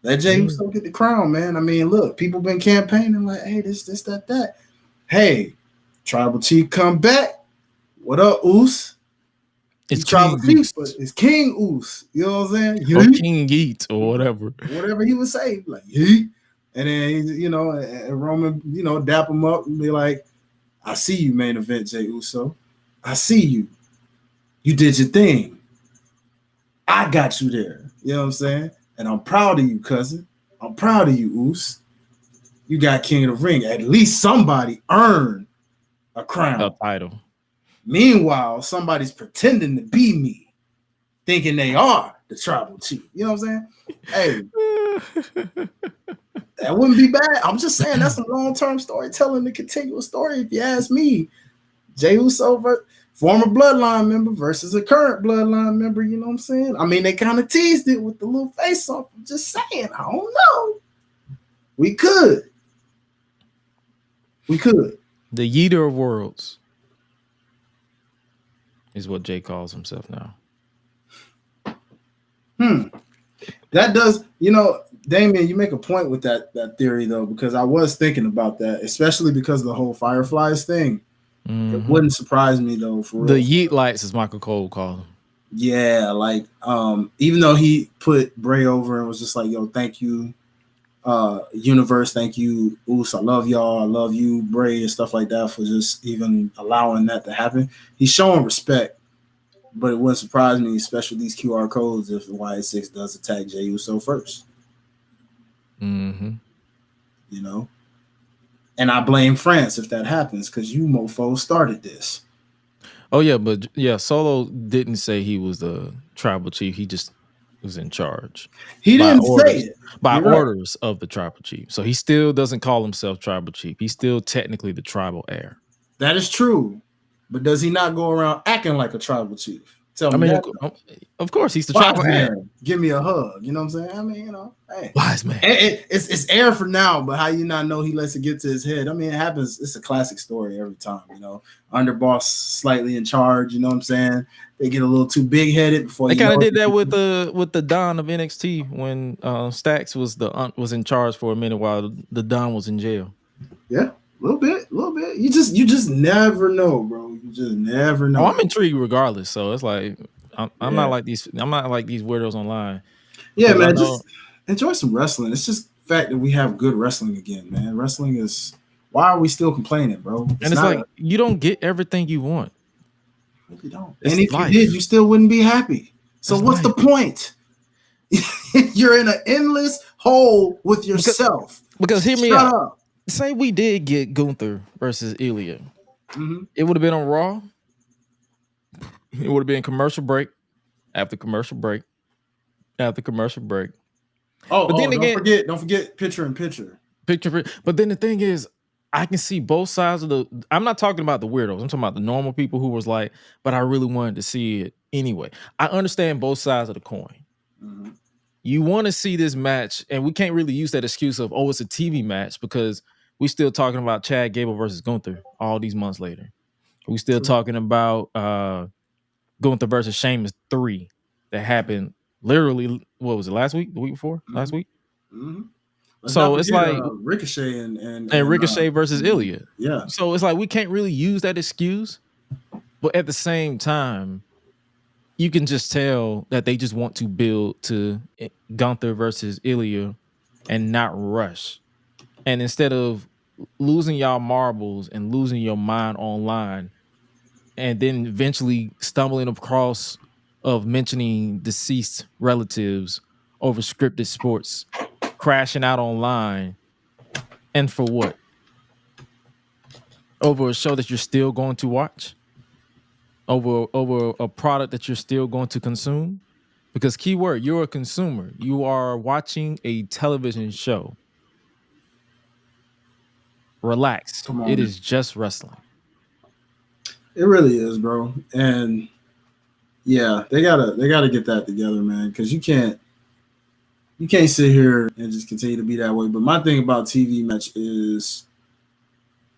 Let Jey Uso get the crown, man. I mean, look, people been campaigning like, hey, this, that. Hey, Tribal Chief come back. What up, Oos? It's Tribal Chief, but it's King Oos. You know what I'm saying? Or King Yeet or whatever. Whatever he would say, like Yeet. And then, you know, and Roman, you know, dap him up and be like, I see you, main event, Jey Uso. I see you. You did your thing. I got you there. You know what I'm saying? And I'm proud of you, cousin. I'm proud of you, Oos. You got King of the Ring. At least somebody earned a crown. A title. Meanwhile, somebody's pretending to be me, thinking they are the tribal chief. You know what I'm saying? Hey. That wouldn't be bad. I'm just saying that's a long-term storytelling, the continuous story, if you ask me. Jey Uso, former Bloodline member versus a current Bloodline member, you know what I'm saying? I mean, they kind of teased it with the little face-off. I'm just saying, I don't know. We could. The Yeeter of Worlds is what Jay calls himself now. That does, you know, Damien, you make a point with that theory, though, because I was thinking about that, especially because of the whole Fireflies thing. It wouldn't surprise me though. For The real. Yeet lights, as Michael Cole called them. Yeah, like even though he put Bray over and was just like, "Yo, thank you, universe, thank you, Oos, I love y'all, I love you, Bray," and stuff like that for just even allowing that to happen. He's showing respect, but it wouldn't surprise me, especially these QR codes, if YS6 does attack Jey Uso first. You know, and I blame France if that happens because you mofo started this. Oh yeah, but yeah, Solo didn't say he was the tribal chief. He just was in charge. He didn't say it by You're orders of the tribal chief. So he still doesn't call himself tribal chief. He's still technically the tribal heir. That is true, but does he not go around acting like a tribal chief? Tell me that. Of course, he's the tribal heir. Give me a hug. You know what I'm saying? I mean, you know, hey, wise man. It's air for now, but how you not know he lets it get to his head? I mean, it happens. It's a classic story every time. You know, underboss slightly in charge. You know what I'm saying? They get a little too big headed before. They kind of did that with the Don of NXT when Stax was in charge for a minute while the Don was in jail. Yeah. A little bit. You just never know, bro. You just never know. Oh, I'm intrigued regardless. So it's like I'm not like these. I'm not like these weirdos online. Yeah, man. Just enjoy some wrestling. It's just the fact that we have good wrestling again, man. Wrestling is. Why are we still complaining, bro? It's like you don't get everything you want. You don't. And if you did, you still wouldn't be happy. So what's the point? You're in an endless hole with yourself. Because hear me out. Say we did get Gunther versus Ilya. It would have been on Raw. It would have been commercial break after commercial break after commercial break. But then again, don't forget picture in picture. But then the thing is, I can see both sides of the. I'm not talking about the weirdos. I'm talking about the normal people who was like, but I really wanted to see it anyway. I understand both sides of the coin. You want to see this match, and we can't really use that excuse of, oh, it's a TV match because we still talking about Chad Gable versus Gunther all these months later. We still talking about Gunther versus Sheamus 3 that happened literally, what was it, last week? The week before? Last week? So it's like Ricochet and Ricochet versus Ilya. Yeah. So it's like we can't really use that excuse, but at the same time, you can just tell that they just want to build to Gunther versus Ilya and not rush. And instead of losing y'all marbles and losing your mind online, and then eventually stumbling across of mentioning deceased relatives over scripted sports, crashing out online, and for what? Over a show that you're still going to watch? Over a product that you're still going to consume? Because keyword, you're a consumer. You are watching a television show. Relax. It is just wrestling. It really is, bro. And yeah, they gotta get that together, man. Because you can't sit here and just continue to be that way. But my thing about TV match is,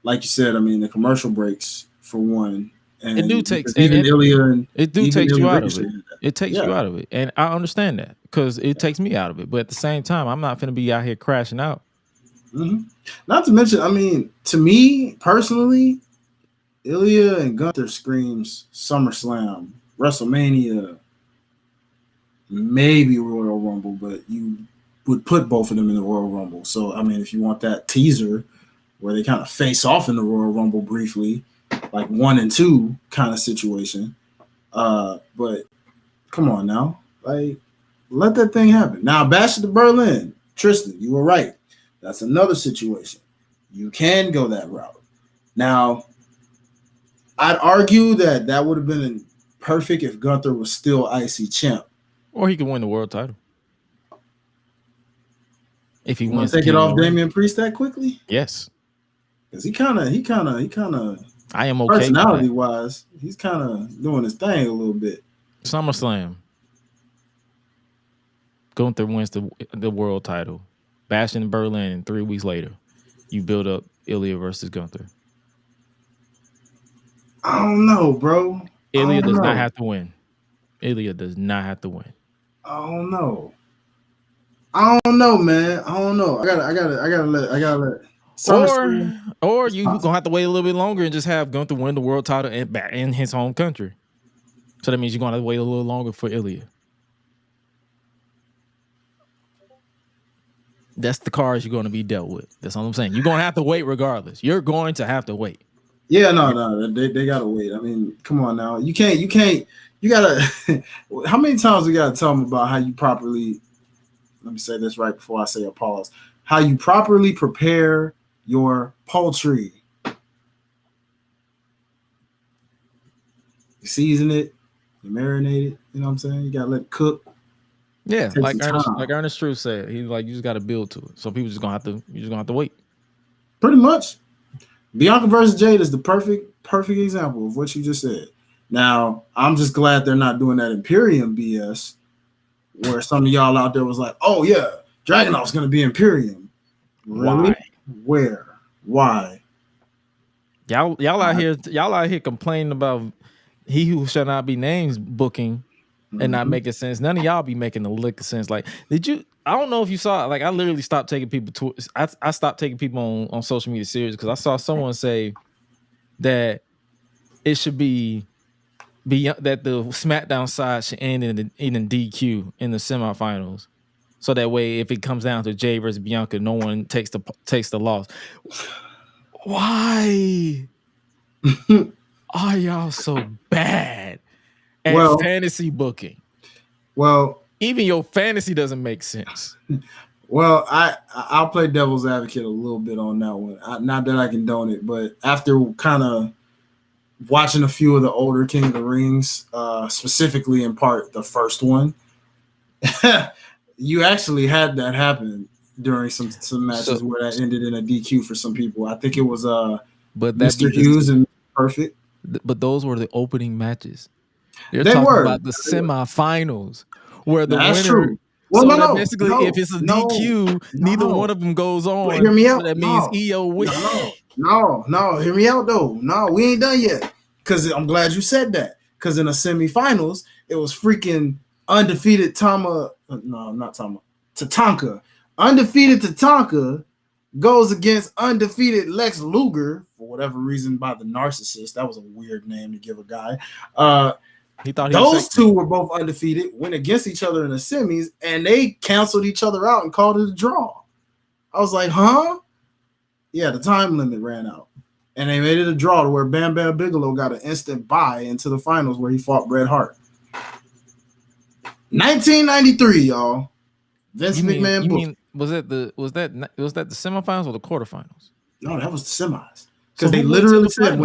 like you said, I mean, the commercial breaks for one. And it do takes Ilya and it do takes you out of it. It takes you out of it, and I understand that because it takes me out of it. But at the same time, I'm not going to be out here crashing out. Not to mention, I mean, to me personally, Ilya and Gunther screams SummerSlam, WrestleMania, maybe Royal Rumble, but you would put both of them in the Royal Rumble. So, I mean, if you want that teaser where they kind of face off in the Royal Rumble briefly, like 1 and 2 kind of situation. But come on now. Like, let that thing happen. Now, Bash to Berlin. Tristan, you were right. That's another situation. You can go that route. Now, I'd argue that would have been perfect if Gunther was still IC champ. Or he could win the world title. If he wants to take it off Damian Priest that quickly? Yes. Because he kind of I am okay. Personality wise, he's kind of doing his thing a little bit. SummerSlam. Gunther wins the world title. Bash in Berlin, and 3 weeks later, you build up Ilya versus Gunther. I don't know, bro. Ilya does not have to win. Ilya does not have to win. I don't know, man. I don't know. I gotta let. Or you gonna have to wait a little bit longer and just have Gunther win the world title in his home country. So that means you're gonna have to wait a little longer for Ilya. That's the cards you're gonna be dealt with. That's all I'm saying. You're gonna have to wait regardless. You're going to have to wait. Yeah, no, they gotta wait. I mean, come on now. You gotta. How many times we gotta tell them about how you properly? Let me say this right before I say a pause. How you properly prepare your poultry. You season it, you marinate it. You know what I'm saying? You gotta let it cook. Yeah, like Ernest True said, he's like, you just gotta build to it. So people just gonna have to wait. Pretty much. Bianca versus Jade is the perfect example of what you just said. Now, I'm just glad they're not doing that Imperium BS where some of y'all out there was like, oh yeah, Dragunov's gonna be Imperium. Really? Why? Where? Why? Y'all out here complaining about he who shall not be named booking and not making sense. None of y'all be making a lick of sense. Like, I don't know if you saw, like, I literally stopped taking people I stopped taking people on social media serious because I saw someone say that it should be that the SmackDown side should end in DQ in the semifinals. So that way, if it comes down to Jay versus Bianca, no one takes the loss. Why are y'all so bad at fantasy booking? Well, even your fantasy doesn't make sense. Well, I'll play devil's advocate a little bit on that one. Not that I condone it, but after kind of watching a few of the older King of the Rings, specifically in part the first one, you actually had that happen during some matches where that ended in a DQ for some people. I think it was Mr. Hughes and Perfect. But those were the opening matches. They're talking about the semifinals where the winner. True. Well, so basically, if it's a DQ, neither one of them goes on. Well, hear me out. So that means EO wins. No, hear me out though. No, we ain't done yet. Because I'm glad you said that. Because in the semifinals, it was freaking undefeated Tatanka. Undefeated Tatanka goes against undefeated Lex Luger for whatever reason by the Narcissist. That was a weird name to give a guy. He thought those two were both undefeated, went against each other in the semis, and they canceled each other out and called it a draw. I was like, huh? Yeah, the time limit ran out. And they made it a draw to where Bam Bam Bigelow got an instant bye into the finals where he fought Bret Hart. 1993, y'all. Vince McMahon. Was that the semifinals or the quarterfinals? No, that was the semis. Because they literally said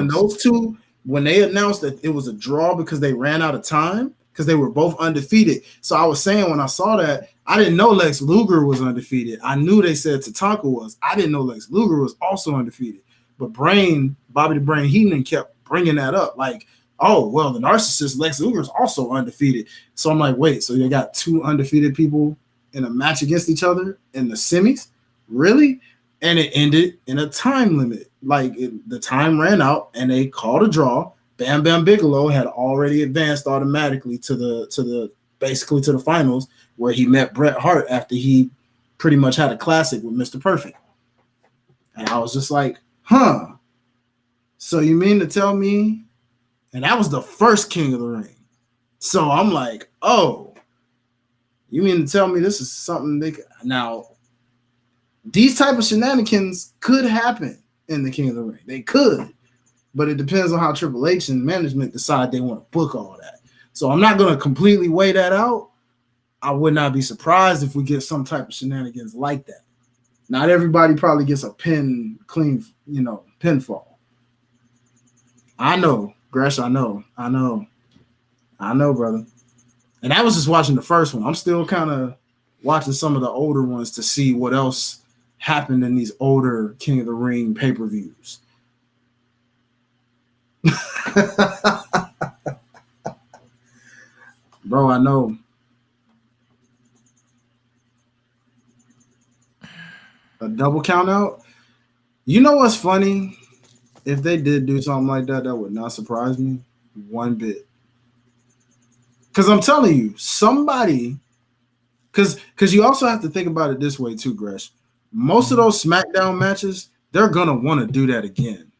when they announced that it was a draw because they ran out of time, because they were both undefeated. So I was saying when I saw that, I didn't know Lex Luger was undefeated. I knew they said Tatanka was. I didn't know Lex Luger was also undefeated. But Bobby the Brain Heenan kept bringing that up. Like, oh, well, the Narcissist Lex Luger is also undefeated. So I'm like, wait, so you got two undefeated people in a match against each other in the semis? Really? And it ended in a time limit. Like the time ran out and they called a draw. Bam Bam Bigelow had already advanced automatically to the finals where he met Bret Hart after he pretty much had a classic with Mr. Perfect. And I was just like, huh. So you mean to tell me? And that was the first King of the Ring. So I'm like, oh, you mean to tell me this is something now? These type of shenanigans could happen in the King of the Ring. They could, but it depends on how Triple H and management decide they want to book all that. So I'm not going to completely weigh that out. I would not be surprised if we get some type of shenanigans like that. Not everybody probably gets a pinfall. I know, Gresh, I know, brother. And I was just watching the first one. I'm still kind of watching some of the older ones to see what else happened in these older King of the Ring pay-per-views. Bro, I know. A double count out? You know what's funny? If they did do something like that, that would not surprise me one bit. Because I'm telling you, somebody, because you also have to think about it this way too, Gresh. Most of those SmackDown matches, they're gonna want to do that again.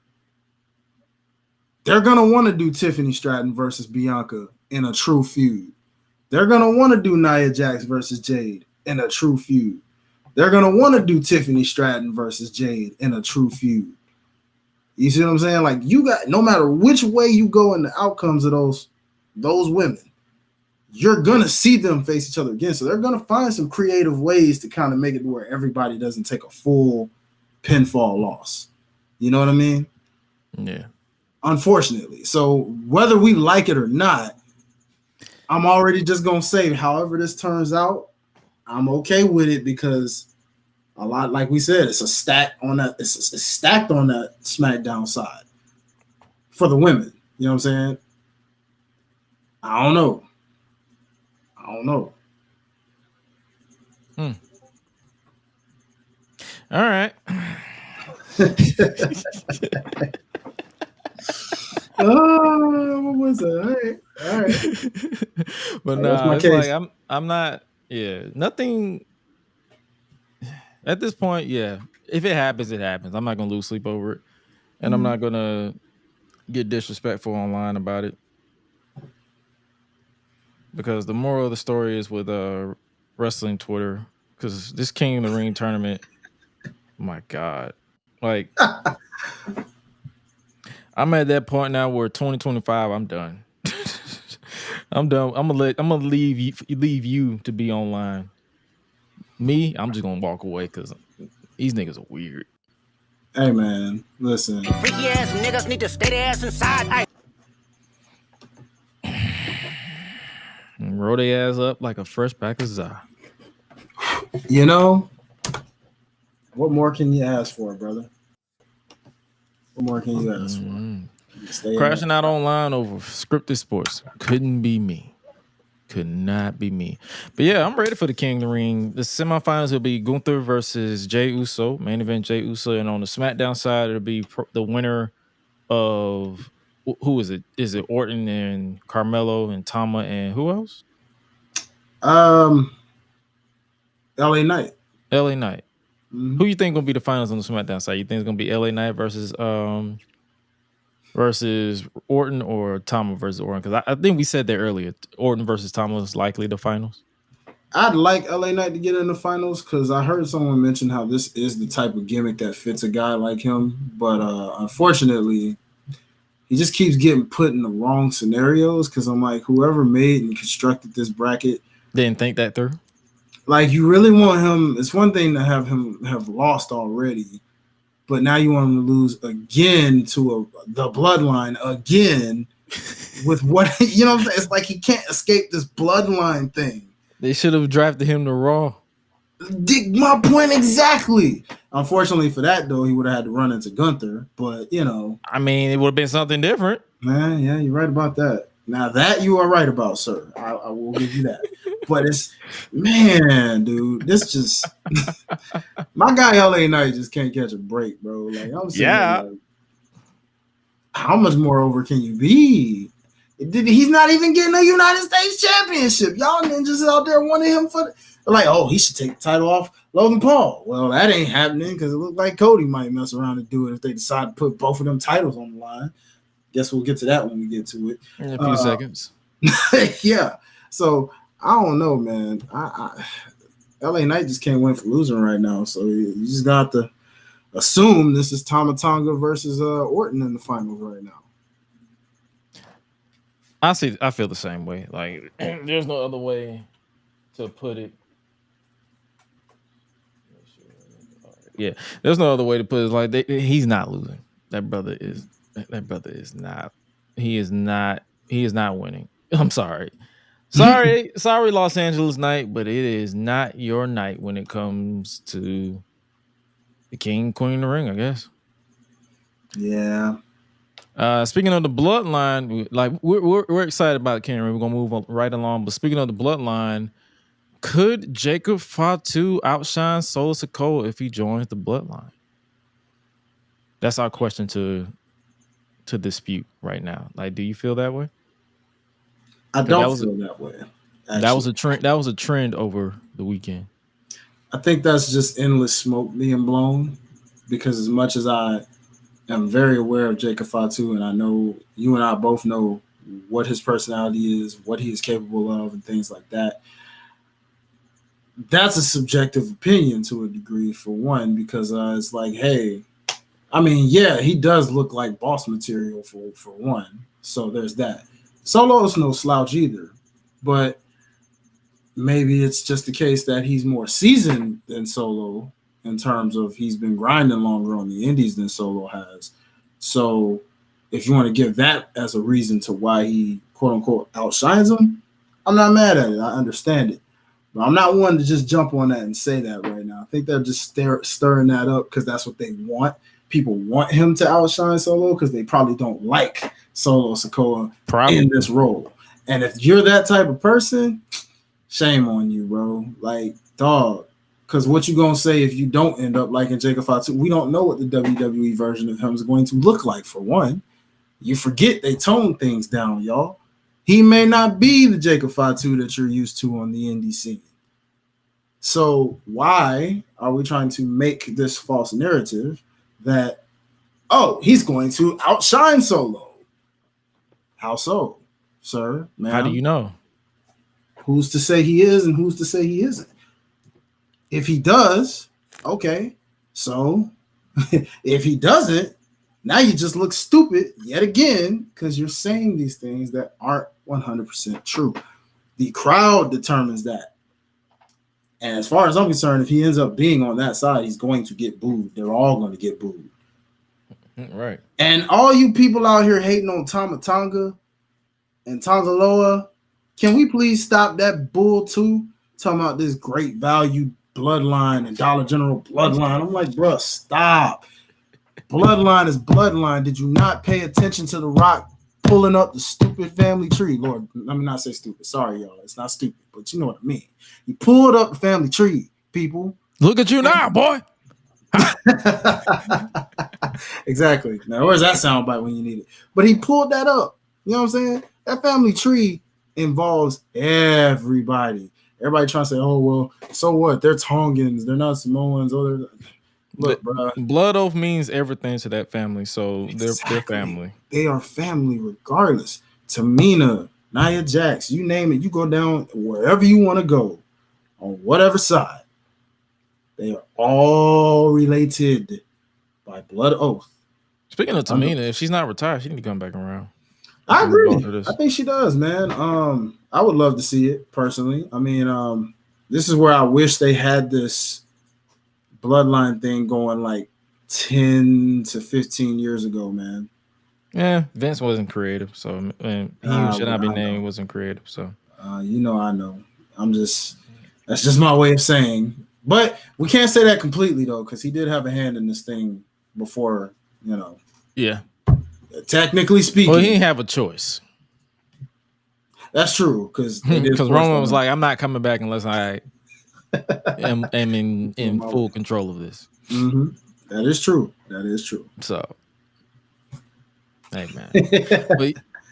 They're gonna want to do Tiffany Stratton versus Bianca in a true feud. They're gonna want to do Nia Jax versus Jade in a true feud. They're gonna want to do Tiffany Stratton versus Jade in a true feud. You see what I'm saying? Like, you got, no matter which way you go in the outcomes of those women, you're gonna see them face each other again. So they're gonna find some creative ways to kind of make it where everybody doesn't take a full pinfall loss. You know what I mean? Yeah. Unfortunately. So whether we like it or not, I'm already just gonna say, however this turns out, I'm okay with it, because a lot, like we said, it's a stack on that. It's stacked on that SmackDown side for the women. You know what I'm saying? I don't know. All right. Oh, what was it? All right. But nah, it's case. like I'm not. Yeah, nothing. At this point, yeah. If it happens, it happens. I'm not gonna lose sleep over it, and I'm not gonna get disrespectful online about it, because the moral of the story is with wrestling Twitter, because this King of the Ring tournament, my God, like I'm at that point now where 2025, I'm done. I'm done. I'm gonna leave you to be online. Me, I'm just gonna walk away because these niggas are weird. Hey man, listen. Freaky ass niggas need to stay their ass inside. And roll their ass up like a fresh pack of za. You know, what more can you ask for, brother? What more can you ask for? Crashing out online over scripted sports. Couldn't be me. Could not be me. But yeah, I'm ready for the King of the Ring. The semifinals will be Gunther versus Jey Uso. Main event, Jey Uso. And on the SmackDown side, it'll be the winner of, who is it? Is it Orton and Carmelo and Tama and who else? LA Knight. LA Knight. Mm-hmm. Who you think gonna be the finals on the SmackDown side? You think it's gonna be LA Knight versus Orton, or Tama versus Orton? Because I think we said that earlier. Orton versus Tama is likely the finals. I'd like LA Knight to get in the finals, because I heard someone mention how this is the type of gimmick that fits a guy like him. But unfortunately, he just keeps getting put in the wrong scenarios, because I'm like, whoever made and constructed this bracket didn't think that through. Like, you really want him. It's one thing to have him have lost already, but now you want him to lose again to the bloodline again with what, you know, it's like he can't escape this bloodline thing. They should have drafted him to Raw. My point exactly. Unfortunately for that, though, he would have had to run into Gunther, but, you know. I mean, it would have been something different. Man, yeah, you're right about that. Now that you are right about, sir. I will give you that. But it's, man, dude, this just, my guy LA Knight just can't catch a break, bro. Like, I'm saying, like, how much more over can you be? He's not even getting a United States Championship. Y'all ninjas out there wanting him for, like, oh, he should take the title off Logan Paul. Well, that ain't happening, because it looked like Cody might mess around and do it if they decide to put both of them titles on the line. Guess we'll get to that when we get to it. In a few seconds. Yeah. So, I don't know, man. LA Knight just can't win for losing right now. So, you just got to assume this is Tama Tonga versus Orton in the finals right now. I feel the same way. Like, there's no other way to put it. Yeah, there's no other way to put it. Like, he's not losing. That brother is not. He is not winning. I'm sorry. Sorry, Los Angeles night, but it is not your night when it comes to the King, Queen of the Ring, I guess. Yeah. Speaking of the bloodline, like we're excited about King of the Ring. We're gonna move right along. But speaking of the bloodline, could Jacob Fatu outshine Solo Sikoa if he joins the bloodline? That's our question to dispute right now. Like, do you feel that way? I don't feel that way. Actually. That was a trend over the weekend. I think that's just endless smoke being blown, because as much as I am very aware of Jacob Fatu, and I know you and I both know what his personality is, what he is capable of, and things like that. That's a subjective opinion to a degree, for one, because it's like, hey, I mean, yeah, he does look like boss material for one. So there's that. Solo is no slouch either, but maybe it's just the case that he's more seasoned than Solo in terms of he's been grinding longer on the indies than Solo has. So if you want to give that as a reason to why he quote unquote outshines him, I'm not mad at it. I understand it. But I'm not one to just jump on that and say that right now. I think they're just stirring that up because that's what they want. People want him to outshine Solo because they probably don't like Solo Sikoa in this role. And if you're that type of person, shame on you, bro. Like, dog. Because what you gonna say if you don't end up liking Jacob Fatu? We don't know what the WWE version of him is going to look like, for one. You forget they tone things down, y'all. He may not be the Jacob Fatu that you're used to on the indie scene. So why are we trying to make this false narrative that, oh, he's going to outshine Solo? How so, sir? Ma'am? How do you know? Who's to say he is and who's to say he isn't? If he does, okay. So if he doesn't, now you just look stupid yet again because you're saying these things that aren't 100% true. The crowd determines that. And as far as I'm concerned, if he ends up being on that side, he's going to get booed. They're all going to get booed. Right. And all you people out here hating on Tama Tonga and Tongaloa, can we please stop that bull too? Talking about this great value bloodline and Dollar General bloodline. I'm like, bruh, stop. Bloodline is bloodline. Did you not pay attention to The Rock pulling up the stupid family tree? Lord, let me not say stupid. Sorry, y'all. It's not stupid, but you know what I mean. He pulled up the family tree, people. Look at you now, boy. Exactly. Now, where's that soundbite when you need it? But he pulled that up. You know what I'm saying? That family tree involves everybody. Everybody trying to say, oh, well, so what? They're Tongans. They're not Samoans. Oh, they're... Look, bro. Blood oath means everything to that family, so they're family. They are family regardless. Tamina, Nia Jax, you name it. You go down wherever you want to go on whatever side. They are all related by blood oath. Speaking of Tamina, if she's not retired, she need to come back around. I agree. I think she does, man. I would love to see it personally. I mean, this is where I wish they had this bloodline thing going like 10 to 15 years ago, man. Yeah, Vince wasn't creative, so he should not be named. Wasn't creative, so I know. That's just my way of saying. But we can't say that completely though, because he did have a hand in this thing before, you know. Yeah. Technically speaking, well, he didn't have a choice. That's true, because Roman was like, "I'm not coming back unless I am in full control of this." Mm-hmm. That is true. So, hey man,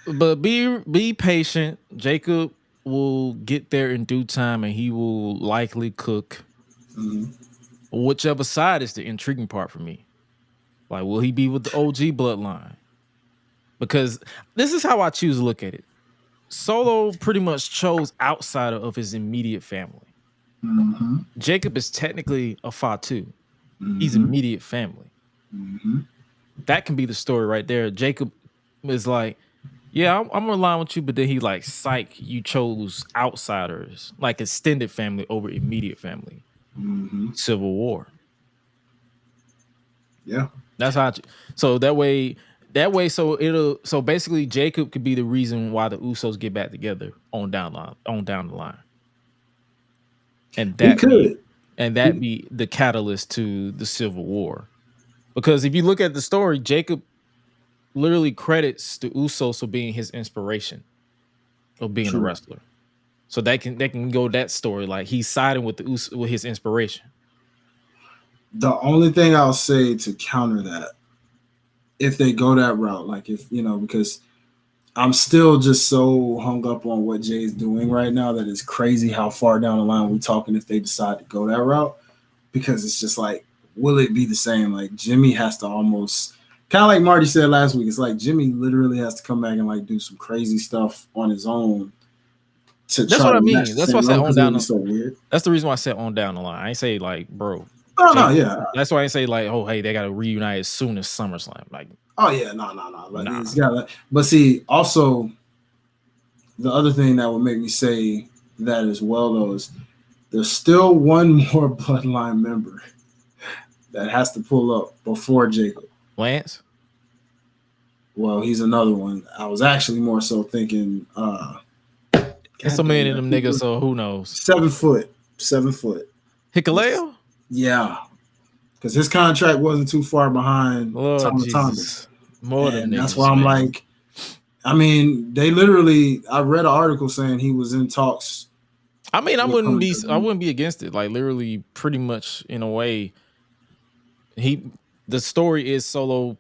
but be patient. Jacob will get there in due time, and he will likely cook. Mm-hmm. Whichever side is the intriguing part for me. Like, will he be with the OG bloodline? Because this is how I choose to look at it. Solo pretty much chose outside of his immediate family. Mm-hmm. Jacob is technically a Fatu. Mm-hmm. He's immediate family. Mm-hmm. That can be the story right there. Jacob is like, yeah, I'm relying with you, but then he like, psych, you chose outsiders, like extended family over immediate family. Mm-hmm. Civil War. Yeah. That's how. So that way, so basically, Jacob could be the reason why the Usos get back together on down the line, and that be the catalyst to the Civil War. Because if you look at the story, Jacob literally credits the Usos for being his inspiration of being a wrestler. So they can go that story, like he's siding with with his inspiration. The only thing I'll say to counter that, if they go that route, like if, you know, because I'm still just so hung up on what Jay's doing right now that it's crazy how far down the line we're talking if they decide to go that route, because it's just like, will it be the same? Like Jimmy has to almost kind of like Marty said last week. It's like Jimmy literally has to come back and like do some crazy stuff on his own. That's what I mean. That's why I said on down. So weird. That's the reason why I said on down the line. I ain't say like, bro. Oh no, yeah. That's why I say like, oh hey, they got to reunite as soon as SummerSlam. Like, oh yeah, no. Like, it's gotta, but see, also the other thing that would make me say that as well though is there's still one more bloodline member that has to pull up before Jacob. Lance? Well, he's another one. I was actually more so thinking there's so many of them niggas, so who knows? 7 foot. Hikuleo? Yeah. Because his contract wasn't too far behind Thomas. More than that's why I'm like, I mean, they literally, I read an article saying he was in talks. I mean, I wouldn't be against it. Like literally pretty much in a way, the story is Solo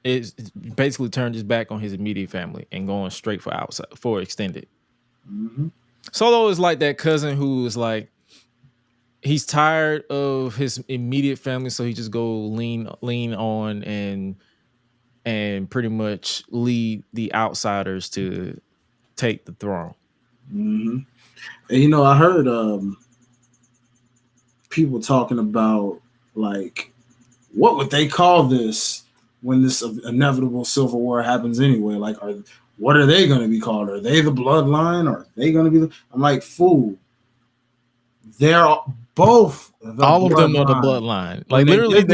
is basically turned his back on his immediate family and going straight for outside for extended. Mm-hmm. Solo is like that cousin who is like, he's tired of his immediate family, so he just go lean on and pretty much lead the outsiders to take the throne. Mm-hmm. And I heard people talking about like, what would they call this when this inevitable civil war happens anyway? Like, what are they going to be called? Are they the bloodline? Or are they going to be? I'm like, fool. They're both. All of them are the bloodline. Like they literally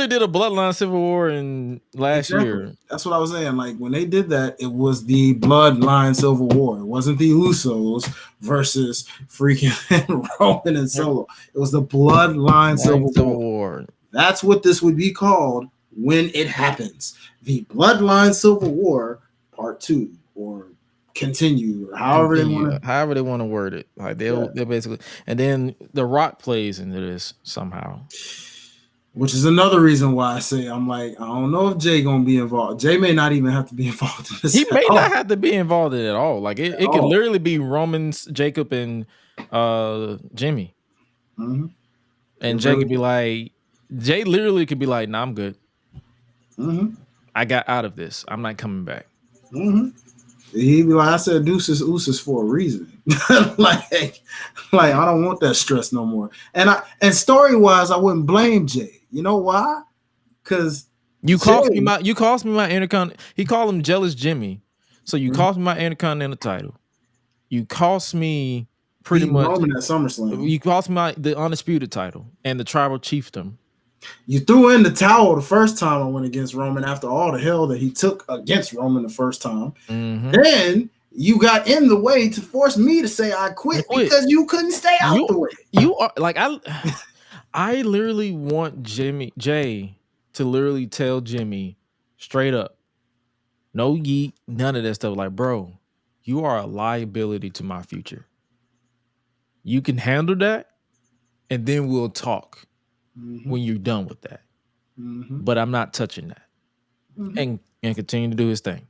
did a bloodline civil war in last year. That's what I was saying. Like when they did that, it was the bloodline civil war. It wasn't the Usos versus freaking Roman and Solo. It was the bloodline civil war. That's what this would be called when it happens. The bloodline civil war part 2 or continue or however they want to word it. Like they'll basically, and then The Rock plays into this somehow, which is another reason why I say I'm like, I don't know if Jay gonna be involved. Jay may not even have to be involved in this. He may not have to be involved in it at all. Like it can literally be Roman's, Jacob, and Jimmy. Mm-hmm. And Jay could be like, Jay literally could be like, nah, I'm good. Mm-hmm. I got out of this. I'm not coming back. Mm-hmm. He'd be like, I said deuces for a reason. like I don't want that stress no more. And story wise, I wouldn't blame Jay. You know why? Because you cost me my Intercontinental. He called him Jealous Jimmy. So you cost me my Intercontinental title. You cost me pretty much Roman at SummerSlam. You cost me the Undisputed title and the Tribal Chiefdom. You threw in the towel the first time I went against Roman after all the hell that he took against Roman the first time. Mm-hmm. Then you got in the way to force me to say I quit because you couldn't stay out the way. You are like I literally want Jay to literally tell Jimmy straight up, no yeet, none of that stuff. Like, bro, you are a liability to my future. You can handle that, and then we'll talk. Mm-hmm. When you're done with that. Mm-hmm. But I'm not touching that. Mm-hmm. And continue to do his thing.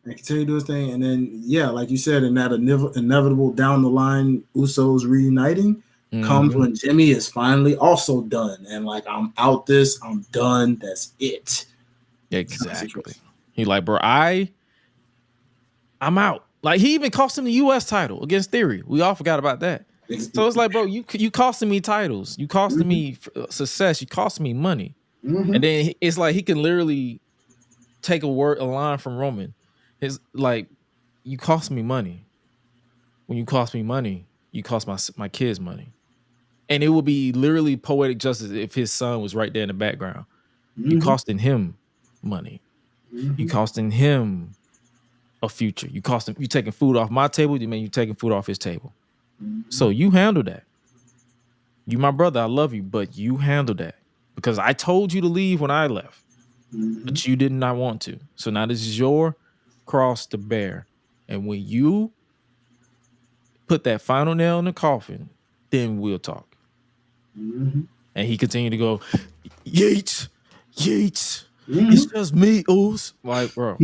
And then, like you said, in that inevitable down the line Usos reuniting comes when Jimmy is finally also done. And like, I'm out this, I'm done, that's it. Exactly. He like, bro, I'm out. Like, he even cost him the U.S. title against Theory. We all forgot about that. So it's like, bro, you costing me titles, you costing me success, you costing me money, and then it's like he can literally take a line from Roman. It's like, you cost me money. When you cost me money, you cost my kids money, and it would be literally poetic justice if his son was right there in the background. You costing him money, you costing him a future. You taking food off my table. You taking food off his table. So you handle that. You my brother, I love you, but you handle that. Because I told you to leave when I left. But you did not want to. So now this is your cross to bear. And when you put that final nail in the coffin, then we'll talk. And he continued to go, Yeats. It's just me, Oos. Like, bro.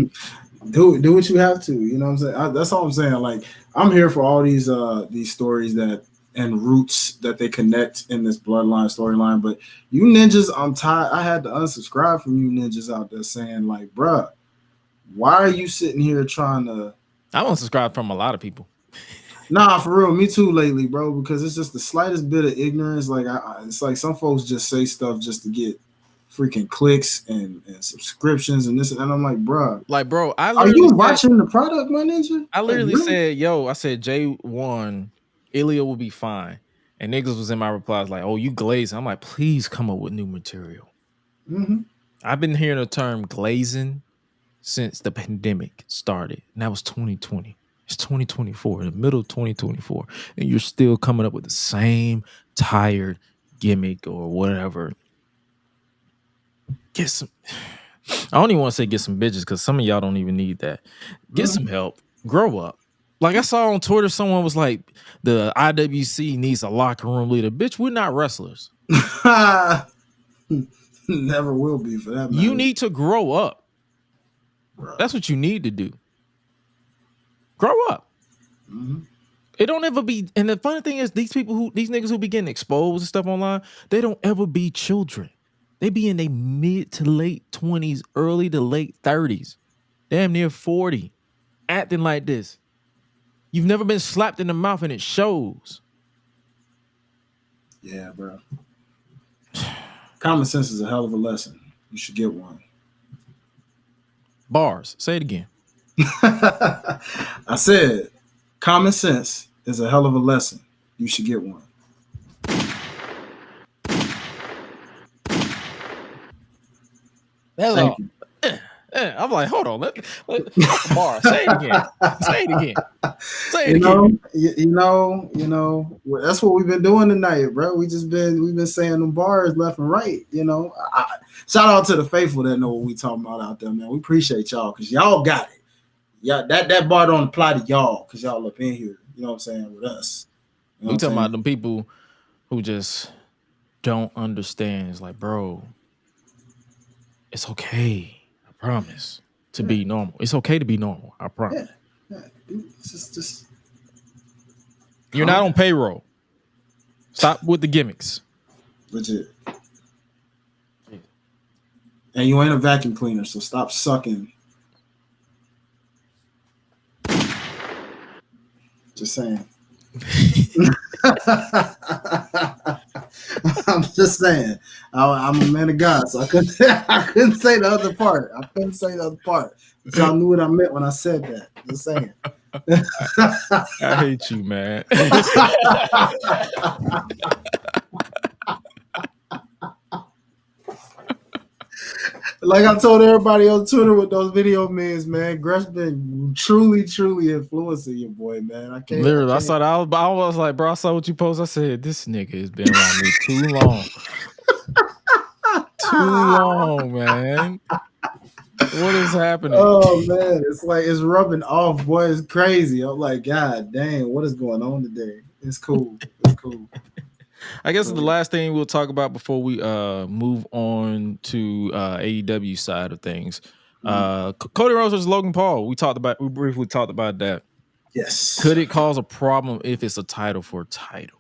Do what you have to. You know what I'm saying? That's all I'm saying. Like, I'm here for all these stories that and roots that they connect in this bloodline storyline. But you ninjas, I'm tired. I had to unsubscribe from you ninjas out there saying like, bruh, why are you sitting here trying to? I unsubscribed from a lot of people. Nah, for real, me too lately, bro. Because it's just the slightest bit of ignorance. Like, it's like some folks just say stuff just to get freaking clicks and subscriptions and this, and I'm like, bruh, like, bro, are you watching the product, my ninja? I literally like, really? said, yo, I said J1, Ilya will be fine, and niggas was in my replies like, oh, you glazing. I'm like, please come up with new material. Mm-hmm. I've been hearing the term glazing since the pandemic started, and that was 2020. It's 2024, in the middle of 2024, and you're still coming up with the same tired gimmick or whatever. Get some. I don't even want to say get some bitches because some of y'all don't even need that. Get some help. Grow up. Like I saw on Twitter, someone was like, the IWC needs a locker room leader. Bitch, we're not wrestlers. Never will be for that matter. You need to grow up. Bro. That's what you need to do. Grow up. Mm-hmm. It don't ever be. And the funny thing is, these niggas who be getting exposed and stuff online, they don't ever be children. They be in their mid to late 20s, early to late 30s, damn near 40, acting like this. You've never been slapped in the mouth and it shows. Yeah, bro. Common sense is a hell of a lesson. You should get one. Bars. Say it again. I said, common sense is a hell of a lesson. You should get one. That's all. I'm like, hold on. Let bar. Say it again. Say it again. Say it again. You know. That's what we've been doing tonight, bro. We've been saying them bars left and right. You know, shout out to the faithful that know what we talking about out there, man. We appreciate y'all because y'all got it. Yeah, that bar don't apply to y'all because y'all up in here. You know what I'm saying with us. You know we talking about them people who just don't understand. It's like, bro, it's okay. I promise to be normal. It's okay to be normal. I promise. Yeah. It's just you're not on payroll. Stop with the gimmicks. Legit. And you ain't a vacuum cleaner, so stop sucking. Just saying. I'm just saying. I'm a man of God, so I couldn't say the other part. But y'all knew what I meant when I said that. Just saying. I hate you, man. Like I told everybody on Twitter with those video memes, man, Gresh been truly influencing your boy, man. I can't. Literally, I saw that. I was like, bro, I saw what you posted. I said, this nigga has been around me too long. Too long, man. What is happening? Oh man, it's like it's rubbing off, boy. It's crazy. I'm like, God dang, what is going on today? It's cool. It's cool. I guess the last thing we'll talk about before we move on to AEW side of things. Cody Rhodes versus Logan Paul. We briefly talked about that. Yes. Could it cause a problem if it's a title for title?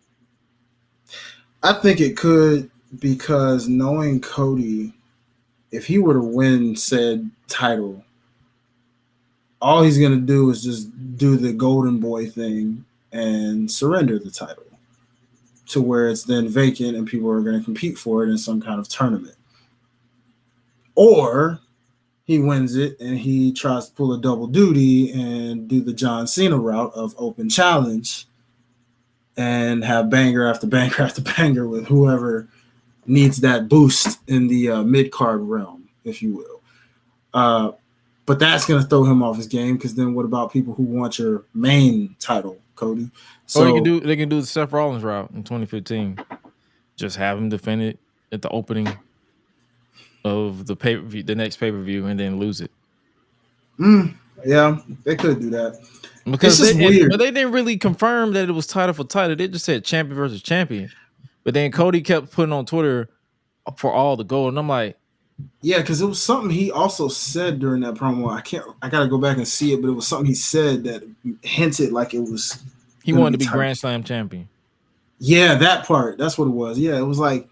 I think it could, because knowing Cody, if he were to win said title, all he's gonna do is just do the golden boy thing and surrender the title to where it's then vacant and people are going to compete for it in some kind of tournament. Or he wins it and he tries to pull a double duty and do the John Cena route of open challenge and have banger after banger after banger with whoever needs that boost in the mid-card realm, if you will. But that's going to throw him off his game, because then what about people who want your main title, Cody? So they can do the Seth Rollins route in 2015. Just have him defend it at the opening of the pay-per-view, the next pay-per-view, and then lose it. Yeah, they could do that. Because it's just weird. But they didn't really confirm that it was title for title. They just said champion versus champion. But then Cody kept putting on Twitter for all the gold, and I'm like, yeah, because it was something he also said during that promo. I gotta go back and see it, but it was something he said that hinted like it was. He wanted to be Grand Slam champion. Yeah, that part. That's what it was. Yeah, it was like,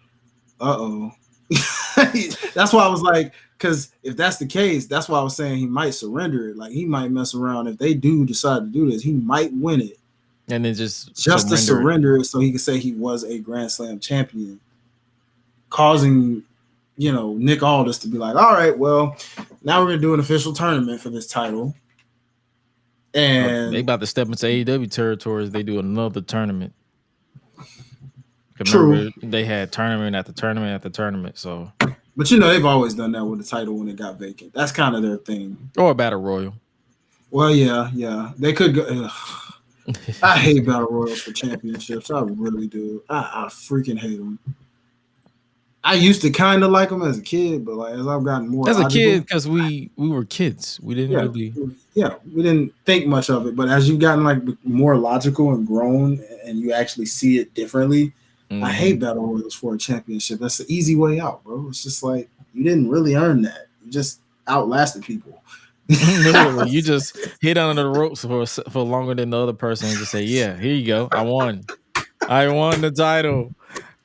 uh-oh. That's why I was like, because if that's the case, that's why I was saying he might surrender it. Like he might mess around. If they do decide to do this, he might win it. And then just To surrender it so he could say he was a Grand Slam champion, causing, Nick Aldis to be like, all right, well, now we're gonna do an official tournament for this title. And they about to step into AEW territories. They do another tournament. True. Remember, they had tournament after tournament after tournament. So, but they've always done that with the title when it got vacant. That's kind of their thing. Or a battle royal. Well, yeah, they could go. I hate battle royals for championships. I really do. I freaking hate them. I used to kind of like them as a kid, but like as I've gotten more as a kid, because we were kids, we didn't really. Yeah, we didn't think much of it. But as you've gotten like more logical and grown, and you actually see it differently, I hate battle royals for a championship. That's the easy way out, bro. It's just like you didn't really earn that. You just outlasted people. Literally, you just hit under the ropes for longer than the other person and just say, "Yeah, here you go. I won the title."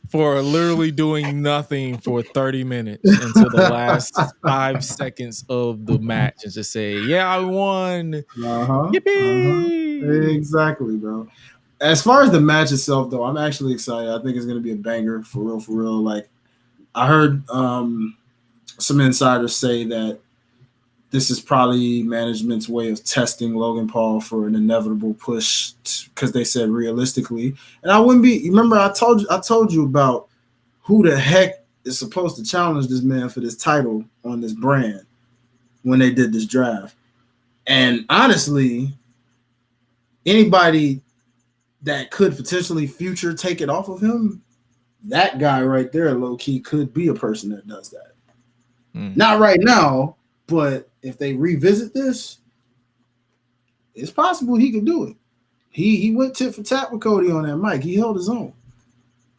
For literally doing nothing for 30 minutes until the last 5 seconds of the match and just say, yeah, I won. Yippee! Exactly, bro. As far as the match itself, though, I'm actually excited. I think it's going to be a banger for real. Like, I heard some insiders say that this is probably management's way of testing Logan Paul for an inevitable push because they said realistically. And I wouldn't be. You remember I told you about who the heck is supposed to challenge this man for this title on this brand when they did this draft. And honestly, anybody that could potentially future take it off of him, that guy right there, low key, could be a person that does that. Not right now, but if they revisit this, it's possible he could do it. He went tit for tat with Cody on that mic. He held his own.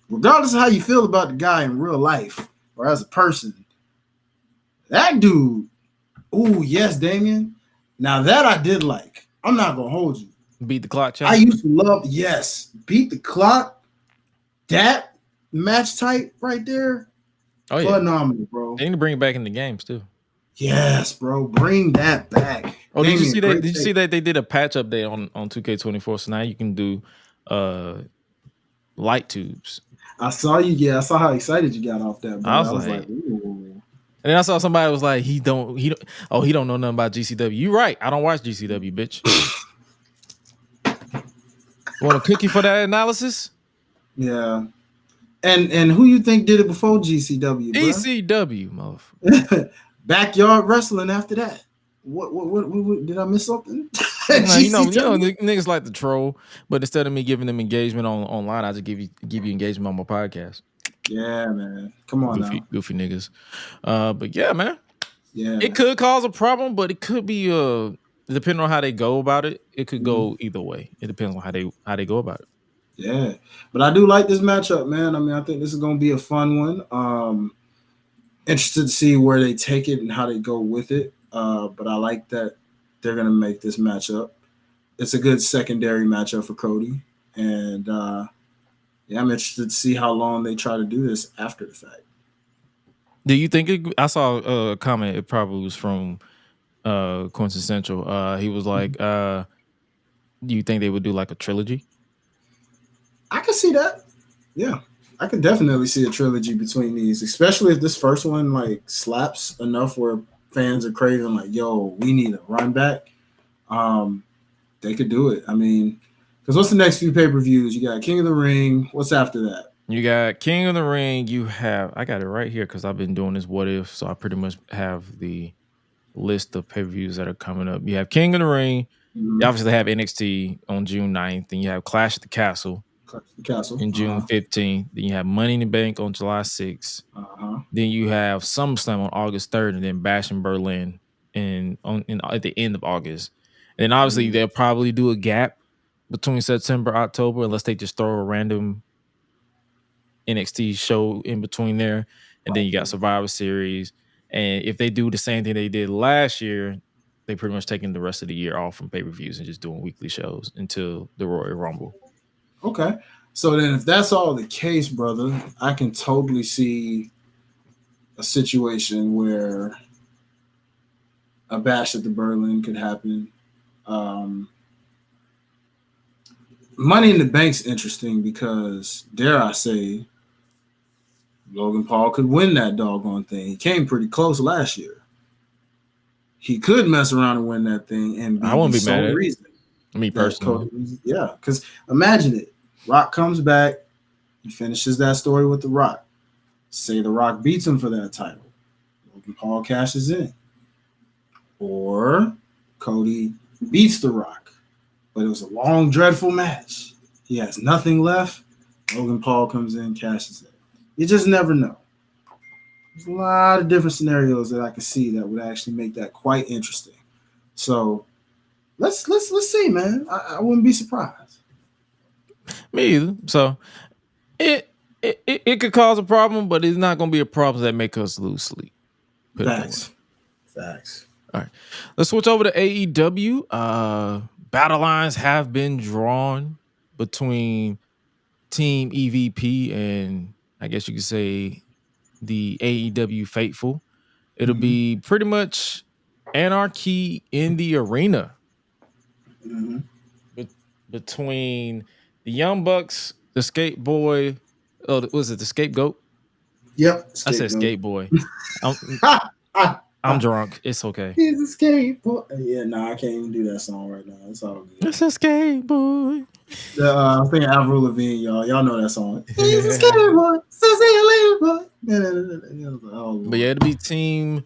Regardless of how you feel about the guy in real life or as a person, that dude, ooh, yes, Damien. Now that I did like. I'm not going to hold you. Beat the clock, I used to love, yes, beat the clock. That match type right there, phenomenal, bro. They need to bring it back in the games, too. Yes, bro. Bring that back. Oh, did you see that? Did you see that they did a patch update on 2K24? So now you can do light tubes. I saw you. Yeah, I saw how excited you got off that. Bro. I was like, ooh. And then I saw somebody was like, he don't know nothing about GCW. You right. I don't watch GCW, bitch. Want a cookie for that analysis? Yeah. And who you think did it before GCW? ECW, motherfucker. Backyard wrestling after that. What did I miss something? You know, niggas like to troll, but instead of me giving them engagement online, I just give you engagement on my podcast. Yeah, man. Come on, goofy niggas. But yeah, man. Yeah, it could cause a problem, but it could be depending on how they go about it. It could go either way. It depends on how they go about it. Yeah, but I do like this matchup, man. I mean, I think this is gonna be a fun one. Interested to see where they take it and how they go with it. But I like that they're going to make this matchup. It's a good secondary matchup for Cody. And I'm interested to see how long they try to do this after the fact. Do you think I saw a comment, it probably was from Quincy Central. He was like, do you think they would do like a trilogy? I can see that. Yeah. I could definitely see a trilogy between these, especially if this first one like slaps enough where fans are craving like, yo, we need a run back. They could do it. I mean, because what's the next few pay-per-views? You got King of the Ring. What's after that? You got King of the Ring. You have, I got it right here because I've been doing this what if, so I pretty much have the list of pay-per-views that are coming up. You have King of the Ring. You obviously have NXT on June 9th, and you have Clash at the Castle. In June 15th. Then you have Money in the Bank on July 6th. Then you have SummerSlam on August 3rd, and then Bash in Berlin at the end of August. And then obviously they'll probably do a gap between September, October, unless they just throw a random NXT show in between there. And then you got Survivor Series. And if they do the same thing they did last year, they pretty much taking the rest of the year off from pay-per-views and just doing weekly shows until the Royal Rumble. Okay. So then, if that's all the case, brother, I can totally see a situation where a bash at the Berlin could happen. Um, Money in the Bank's interesting because, dare I say, Logan Paul could win that doggone thing. He came pretty close last year. He could mess around and win that thing and be I won't the be mad sole at reason. me personally. Yeah, because imagine it. Rock comes back, he finishes that story with The Rock. Say The Rock beats him for that title. Logan Paul cashes in. Or Cody beats The Rock. But it was a long, dreadful match. He has nothing left. Logan Paul comes in, cashes in. You just never know. There's a lot of different scenarios that I can see that would actually make that quite interesting. So let's see, man. I wouldn't be surprised. Me either. So it could cause a problem, but it's not going to be a problem that make us lose sleep. Facts. All right, let's switch over to AEW. Battle lines have been drawn between Team EVP and I guess you could say the AEW faithful. It'll be pretty much anarchy in the arena between the Young Bucks, the Skate Boy. Oh, was it the Scapegoat? Yep. I said Skate Boy. I'm drunk. It's okay. He's a skate boy. Yeah, no, I can't even do that song right now. It's all good. It's a skate boy. I'm thinking Avril Lavigne, y'all. Y'all know that song. He's a skate boy. So see you later, boy. But yeah, it'll be team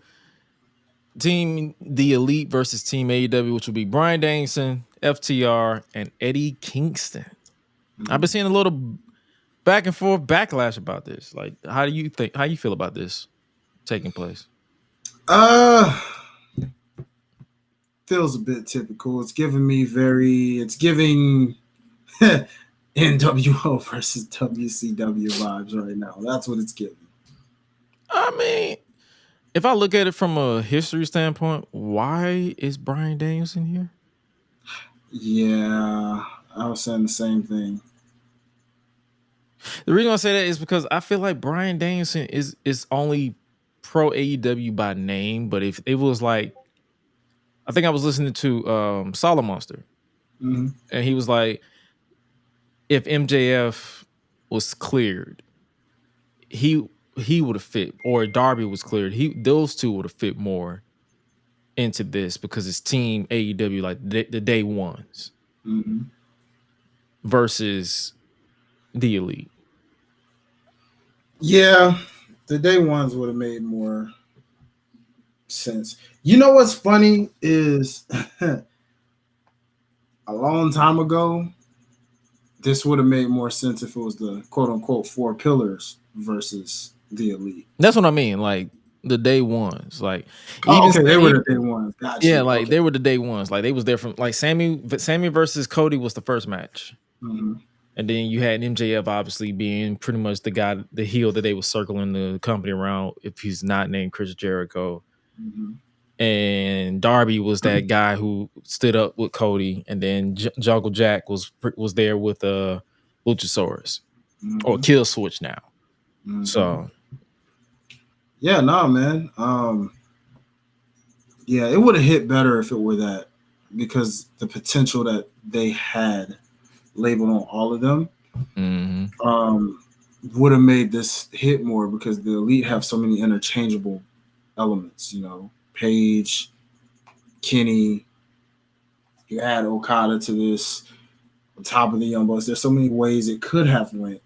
The Elite versus Team AEW, which will be Bryan Danielson, FTR, and Eddie Kingston. I've been seeing a little back and forth backlash about this. Like, how you feel about this taking place? Feels a bit typical. It's giving NWO versus WCW vibes right now. That's what it's giving. I mean, if I look at it from a history standpoint, why is Bryan Danielson here? Yeah, I was saying the same thing. The reason I say that is because I feel like Bryan Danielson is only pro AEW by name, but if it was like, I think I was listening to Solid Monster, and he was like, if MJF was cleared, he would have fit, or Darby was cleared, those two would have fit more into this because it's Team AEW, like the day ones versus the Elite. Yeah, the day ones would have made more sense. You know what's funny is a long time ago, this would have made more sense if it was the quote unquote four pillars versus the Elite. That's what I mean. Like the day ones. Like they were the day ones. Gotcha. Yeah, like they were the day ones. Like they was there from like Sammy versus Cody was the first match. And then you had MJF obviously being pretty much the guy, the heel that they were circling the company around if he's not named Chris Jericho. And Darby was that guy who stood up with Cody, and then Jungle Jack was there with Luchasaurus or Kill Switch now. So yeah, nah, man. Yeah, it would have hit better if it were that, because the potential that they had labeled on all of them would have made this hit more, because the Elite have so many interchangeable elements, you know. Paige, Kenny, you add Okada to this on top of the Young Bucks. There's so many ways it could have went,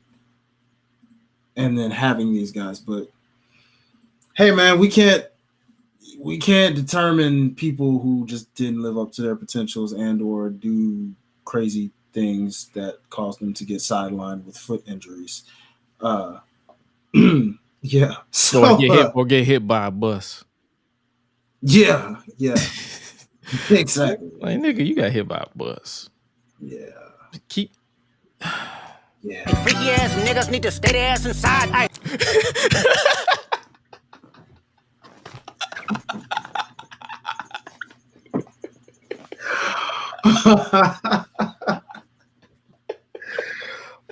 and then having these guys. But hey, man, we can't determine people who just didn't live up to their potentials and or do crazy things that caused them to get sidelined with foot injuries. Yeah. So, get hit by a bus. Yeah. Exactly. Like, nigga, you got hit by a bus. Yeah. Keep. Yeah. Freaky ass niggas need to stay their ass inside.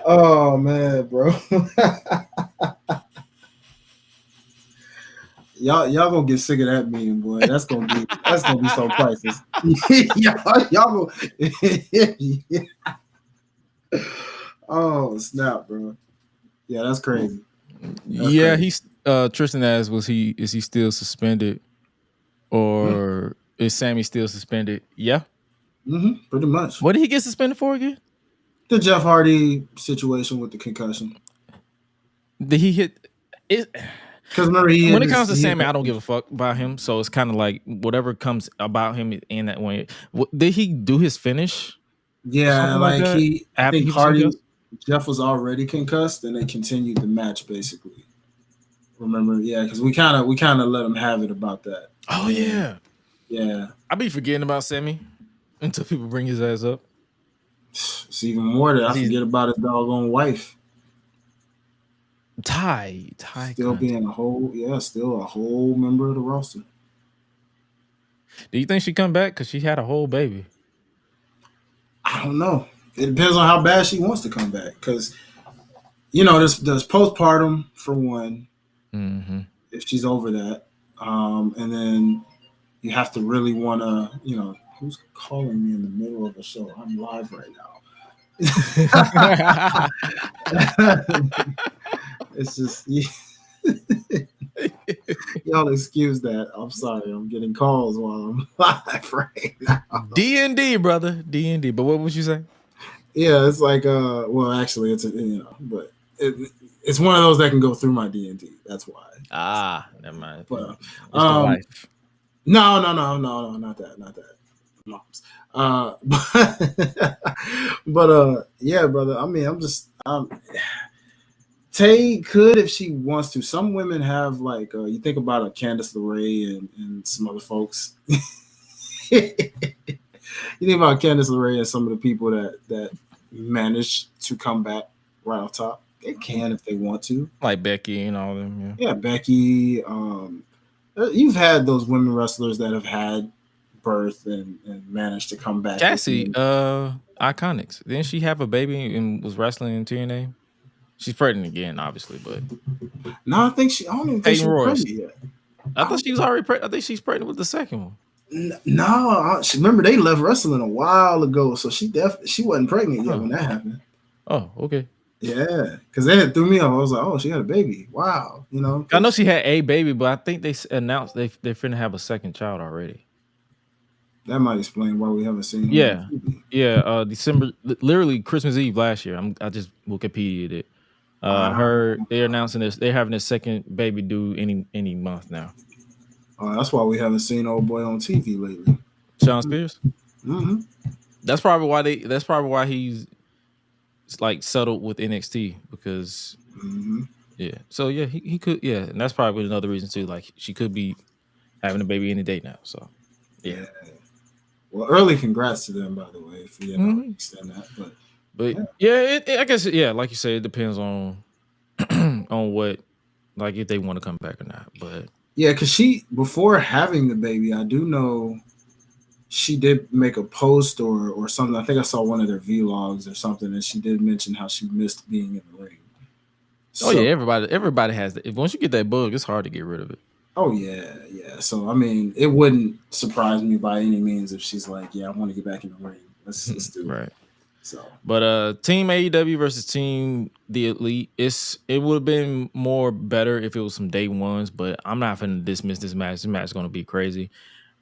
Oh man, bro. y'all gonna get sick of that meme, boy. That's gonna be so priceless. y'all go. Oh snap, bro. Yeah, that's crazy. Yeah, he's Tristan asked, is he still suspended, or is Sammy still suspended? Yeah, pretty much. What did he get suspended for again? The Jeff Hardy situation with the concussion. Did he hit it? Because remember, when it comes to Sammy, I don't give a fuck about him. So it's kind of like whatever comes about him in that way. Did he do his finish? Yeah, like I think Hardy, Jeff was already concussed, and they continued the match basically. Remember, yeah, because we kind of let him have it about that. Oh yeah. I be forgetting about Sammy until people bring his ass up. It's even more that I forget about his doggone wife. Ty still being still a whole member of the roster. Do you think she come back because she had a whole baby? I don't know. It depends on how bad she wants to come back. Because there's postpartum for one. Mm-hmm. If she's over that, and then you have to really want to, who's calling me in the middle of a show? I'm live right now. It's just y'all excuse that. I'm sorry. I'm getting calls while I'm live right now. D&D, brother. D&D. But what would you say? Yeah, it's like well, actually, it's but it's one of those that can go through my D&D. That's why. Never mind. But it's the wife. No, not that. Moms. But yeah, brother. I mean, Tay could if she wants to. Some women have like you think about a Candice LeRae and some other folks. You think about Candice LeRae and some of the people that manage to come back right off top. They can if they want to. Like Becky and all of them. Yeah, Becky. You've had those women wrestlers that have had birth and managed to come back. Cassie, Iconics. Didn't she have a baby and was wrestling in TNA? She's pregnant again, obviously, but no, I don't even think she's pregnant yet. I thought she was already pregnant. I think she's pregnant with the second one. No, remember they left wrestling a while ago, so she wasn't pregnant yet when that happened. Oh, okay. Yeah, because they had threw me off. I was like, oh, she had a baby. Wow, I know she had a baby, but I think they announced they're finna have a second child already. That might explain why we haven't seen. Yeah. December, literally Christmas Eve last year. I just Wikipedia'd it. They're announcing this. They're having a second baby due any month now. That's why we haven't seen old boy on TV lately. Sean Spears. Mm-hmm. That's probably why he's like settled with NXT because yeah. So yeah, he could and that's probably another reason too. Like she could be having a baby any day now. So yeah. Well, early congrats to them, by the way, if we extend that. But I guess like you said, it depends on on what, like if they want to come back or not. But yeah, because before having the baby, I do know she did make a post or something. I think I saw one of their vlogs or something, and she did mention how she missed being in the ring. Everybody has that. Once you get that bug, it's hard to get rid of it. Oh yeah. So I mean, it wouldn't surprise me by any means if she's like, "Yeah, I want to get back in the ring. Let's do it." Right. So, but Team AEW versus Team The Elite, it would have been more better if it was some day ones. But I'm not going to dismiss this match. This match is going to be crazy.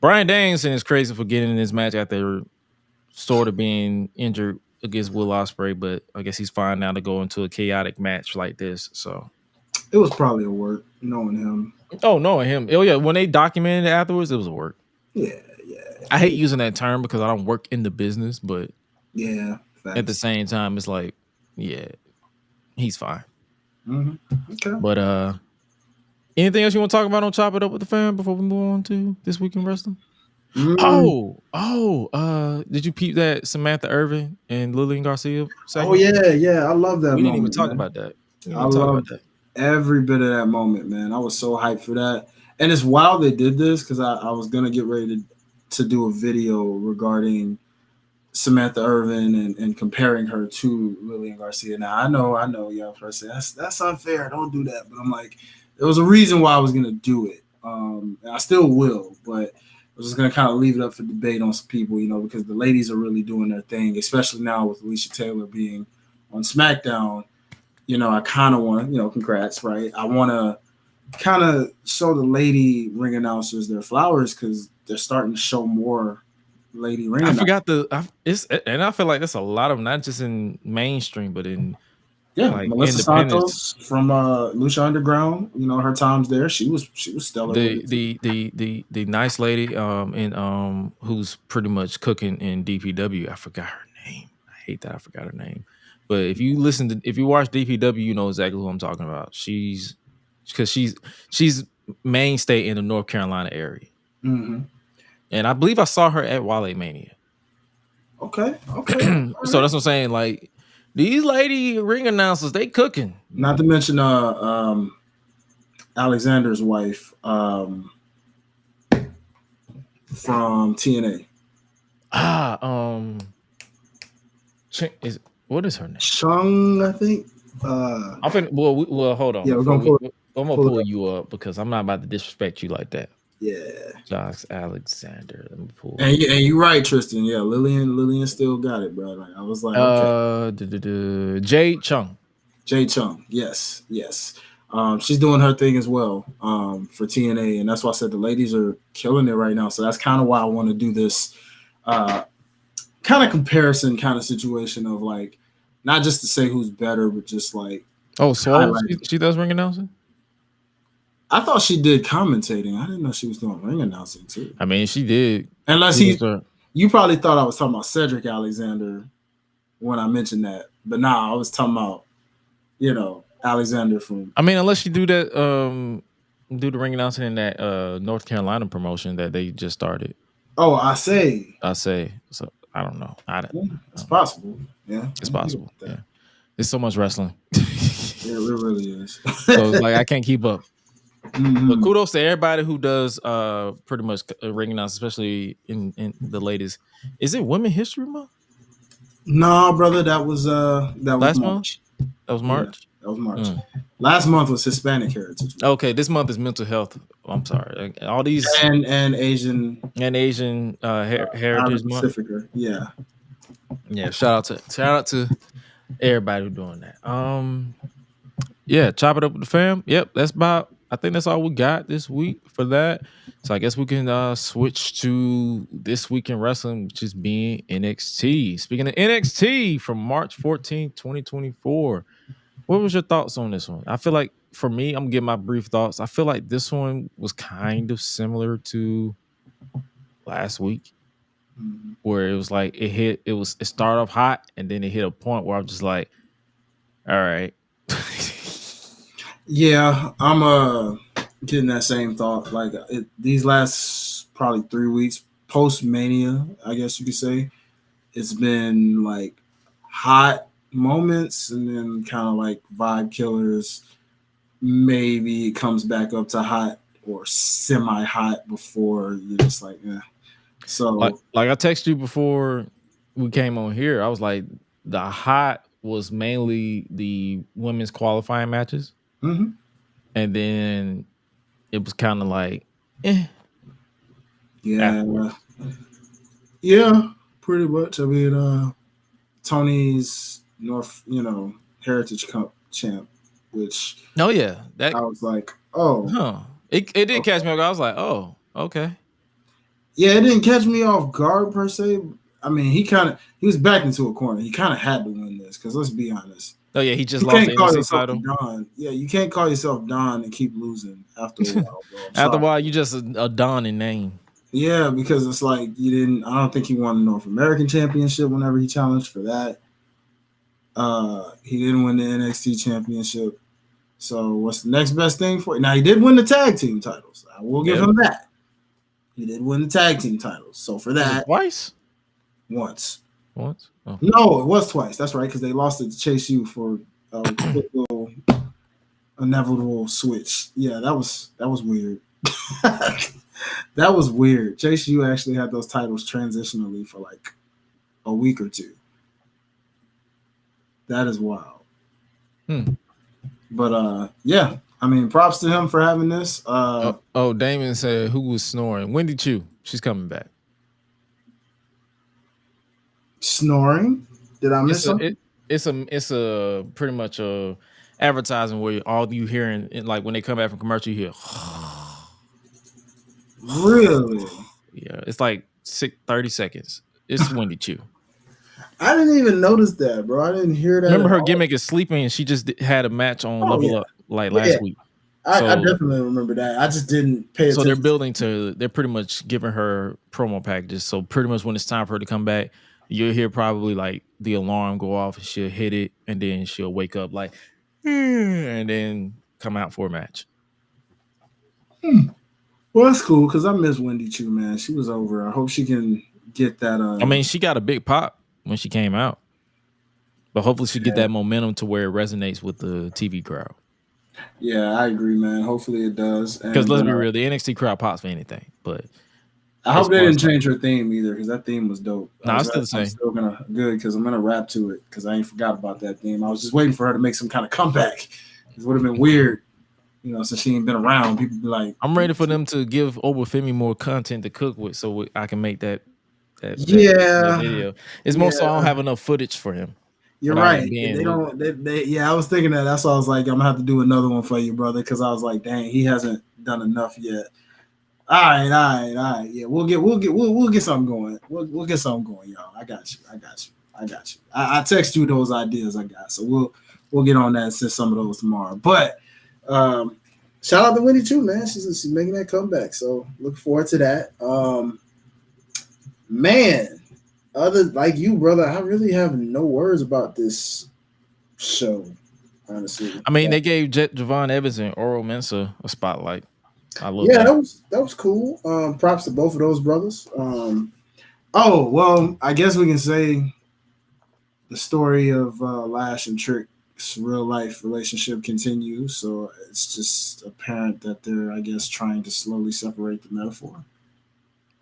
Bryan Danielson is crazy for getting in this match after sort of being injured against Will Ospreay, but I guess he's fine now to go into a chaotic match like this. So it was probably a work knowing him. Oh, knowing him. Oh yeah, when they documented it afterwards, it was a work. Yeah. I hate using that term because I don't work in the business, but yeah, at the same time, it's like, yeah, he's fine. Mm-hmm. Okay. But anything else you want to talk about on Chop It Up with the Fam before we move on to This Week in Wrestling? Did you peep that Samantha Irvin and Lillian Garcia segment? Oh yeah, I love that. We didn't even talk about that. I love every bit of that moment, man. I was so hyped for that, and it's wild they did this because I was gonna get ready to do a video regarding Samantha Irvin and comparing her to Lillian Garcia. Now I know, y'all person that's unfair. Don't do that. But I'm like, there was a reason why I was gonna do it. And I still will, but I was just gonna kind of leave it up for debate on some people, because the ladies are really doing their thing, especially now with Alicia Taylor being on SmackDown. I kind of want to, congrats, right? I want to kind of show the lady ring announcers their flowers because they're starting to show more lady ring announcers. And I feel like that's a lot of, not just in mainstream, but in like Melissa Santos from Lucha Underground. Her times there, she was stellar. The nice lady in who's pretty much cooking in DPW. I forgot her name. I hate that I forgot her name. But if you watch DPW, you know exactly who I'm talking about. She's mainstay in the North Carolina area. Mm-hmm. And I believe I saw her at Wale Mania. Okay. So that's what I'm saying. Like, these lady ring announcers, they cooking. Not to mention Alexander's wife from TNA. What is her name? Chung, I think. Hold on. Yeah, I'm gonna pull you up because I'm not about to disrespect you like that. Yeah, Josh Alexander. Let me pull. And you're right, Tristan. Yeah, Lillian still got it, bro. Like, I was like, okay. Jade Chung. Yes. She's doing her thing as well for TNA, and that's why I said the ladies are killing it right now. So that's kind of why I want to do this kind of comparison kind of situation of like, not just to say who's better, but just like, she does ring announcing. I thought she did commentating. I didn't know she was doing ring announcing too. I mean, she did. Unless you probably thought I was talking about Cedric Alexander when I mentioned that, but I was talking about, Alexander from. I mean, unless you do that, do the ring announcing in that North Carolina promotion that they just started. Oh, I say. So I don't know. It's possible. Yeah, it's possible. Yeah, there's so much wrestling. Yeah, it really is. So it's like I can't keep up. Mm-hmm. But kudos to everybody who does pretty much ring announce, especially in the latest. Is it Women History Month? No, brother, that was last March. That was March. Yeah, that was March. Last month was Hispanic Heritage Month. Okay, this month is Mental Health. I'm sorry, all these and Asian Heritage Month. Yeah. Shout out to everybody who's doing that. Yeah, chop it up with the fam. Yep, I think that's all we got this week for that. So I guess we can switch to this week in wrestling, which is being NXT. Speaking of NXT from March 14th, 2024. What was your thoughts on this one? I feel like, for me, I'm gonna give my brief thoughts. I feel like this one was kind of similar to last week, where it was like it started off hot and then it hit a point where I'm just like, all right. Yeah, I'm getting that same thought. Like these last probably 3 weeks post Mania, I guess you could say, it's been like hot moments and then kind of like vibe killers. Maybe it comes back up to hot or semi-hot before you're just like, eh. So like I texted you before we came on here. I was like, the hot was mainly the women's qualifying matches. Mm-hmm. And then it was kind of like, yeah, afterwards. Yeah, pretty much. I mean, Tony's North, Heritage Cup champ, which I was like, oh, it did catch me off guard. I was like, oh, okay. Yeah, it didn't catch me off guard per se. I mean, he was backed into a corner. He kind of had to win this because let's be honest. Oh yeah, he just lost the NXT title. Don. Yeah, you can't call yourself Don and keep losing after a while, bro. After a while, you just a Don in name. Yeah, because it's like I don't think he won the North American Championship whenever he challenged for that. He didn't win the NXT Championship. So what's the next best thing for it? Now he did win the tag team titles. I will give him that. He did win the tag team titles. So for that, twice. Once. Oh. No, it was twice. That's right, because they lost it to Chase U for a little inevitable switch. Yeah, that was weird. That was weird. Chase U actually had those titles transitionally for like a week or two. That is wild. But yeah, I mean, props to him for having this. Damon said who was snoring? Wendy Chu. She's coming back. Snoring? Did I miss something? It's a pretty much a advertising where all you hearing, like when they come back from commercial, you hear. Really? Yeah, it's like 30 seconds. It's Wendy Chu. I didn't even notice that, bro. I didn't hear that. Remember her gimmick is sleeping, and she just had a match on Level Up last week. I definitely remember that. I just didn't pay attention. So they're pretty much giving her promo packages. So pretty much when it's time for her to come back, you'll hear probably like the alarm go off, and she'll hit it, and then she'll wake up like, and then come out for a match. Well, that's cool because I miss Wendy Chu, man. She was over. I hope she can get that. I mean, she got a big pop when she came out, but hopefully she get that momentum to where it resonates with the TV crowd. Yeah, I agree, man. Hopefully it does. Because let's be real, the NXT crowd pops for anything. But I hope they didn't change her theme either, because that theme was dope. No, it's still the same. I'm still good because I'm gonna rap to it because I ain't forgot about that theme. I was just waiting for her to make some kind of comeback. It would have been weird, since she ain't been around. People be like, I'm ready for them to give Obafemi more content to cook with, so I can make that video. It's more so I don't have enough footage for him. You're right. They don't. I was thinking that. That's why I was like, I'm gonna have to do another one for you, brother, because I was like, dang, he hasn't done enough yet. All right. Yeah, we'll get something going. We'll get something going, y'all. I got you. I text you those ideas I got, so we'll get on that and send some of those tomorrow. But shout out to Wendy too, man. She's making that comeback, so look forward to that. Man. Other like you, brother, I really have no words about this show, honestly. I mean, they gave Javon Evans and Oral Mensah a spotlight. I love that was cool. Props to both of those brothers. I guess we can say the story of Lash and Trick's real life relationship continues. So it's just apparent that they're, I guess, trying to slowly separate the metaphor.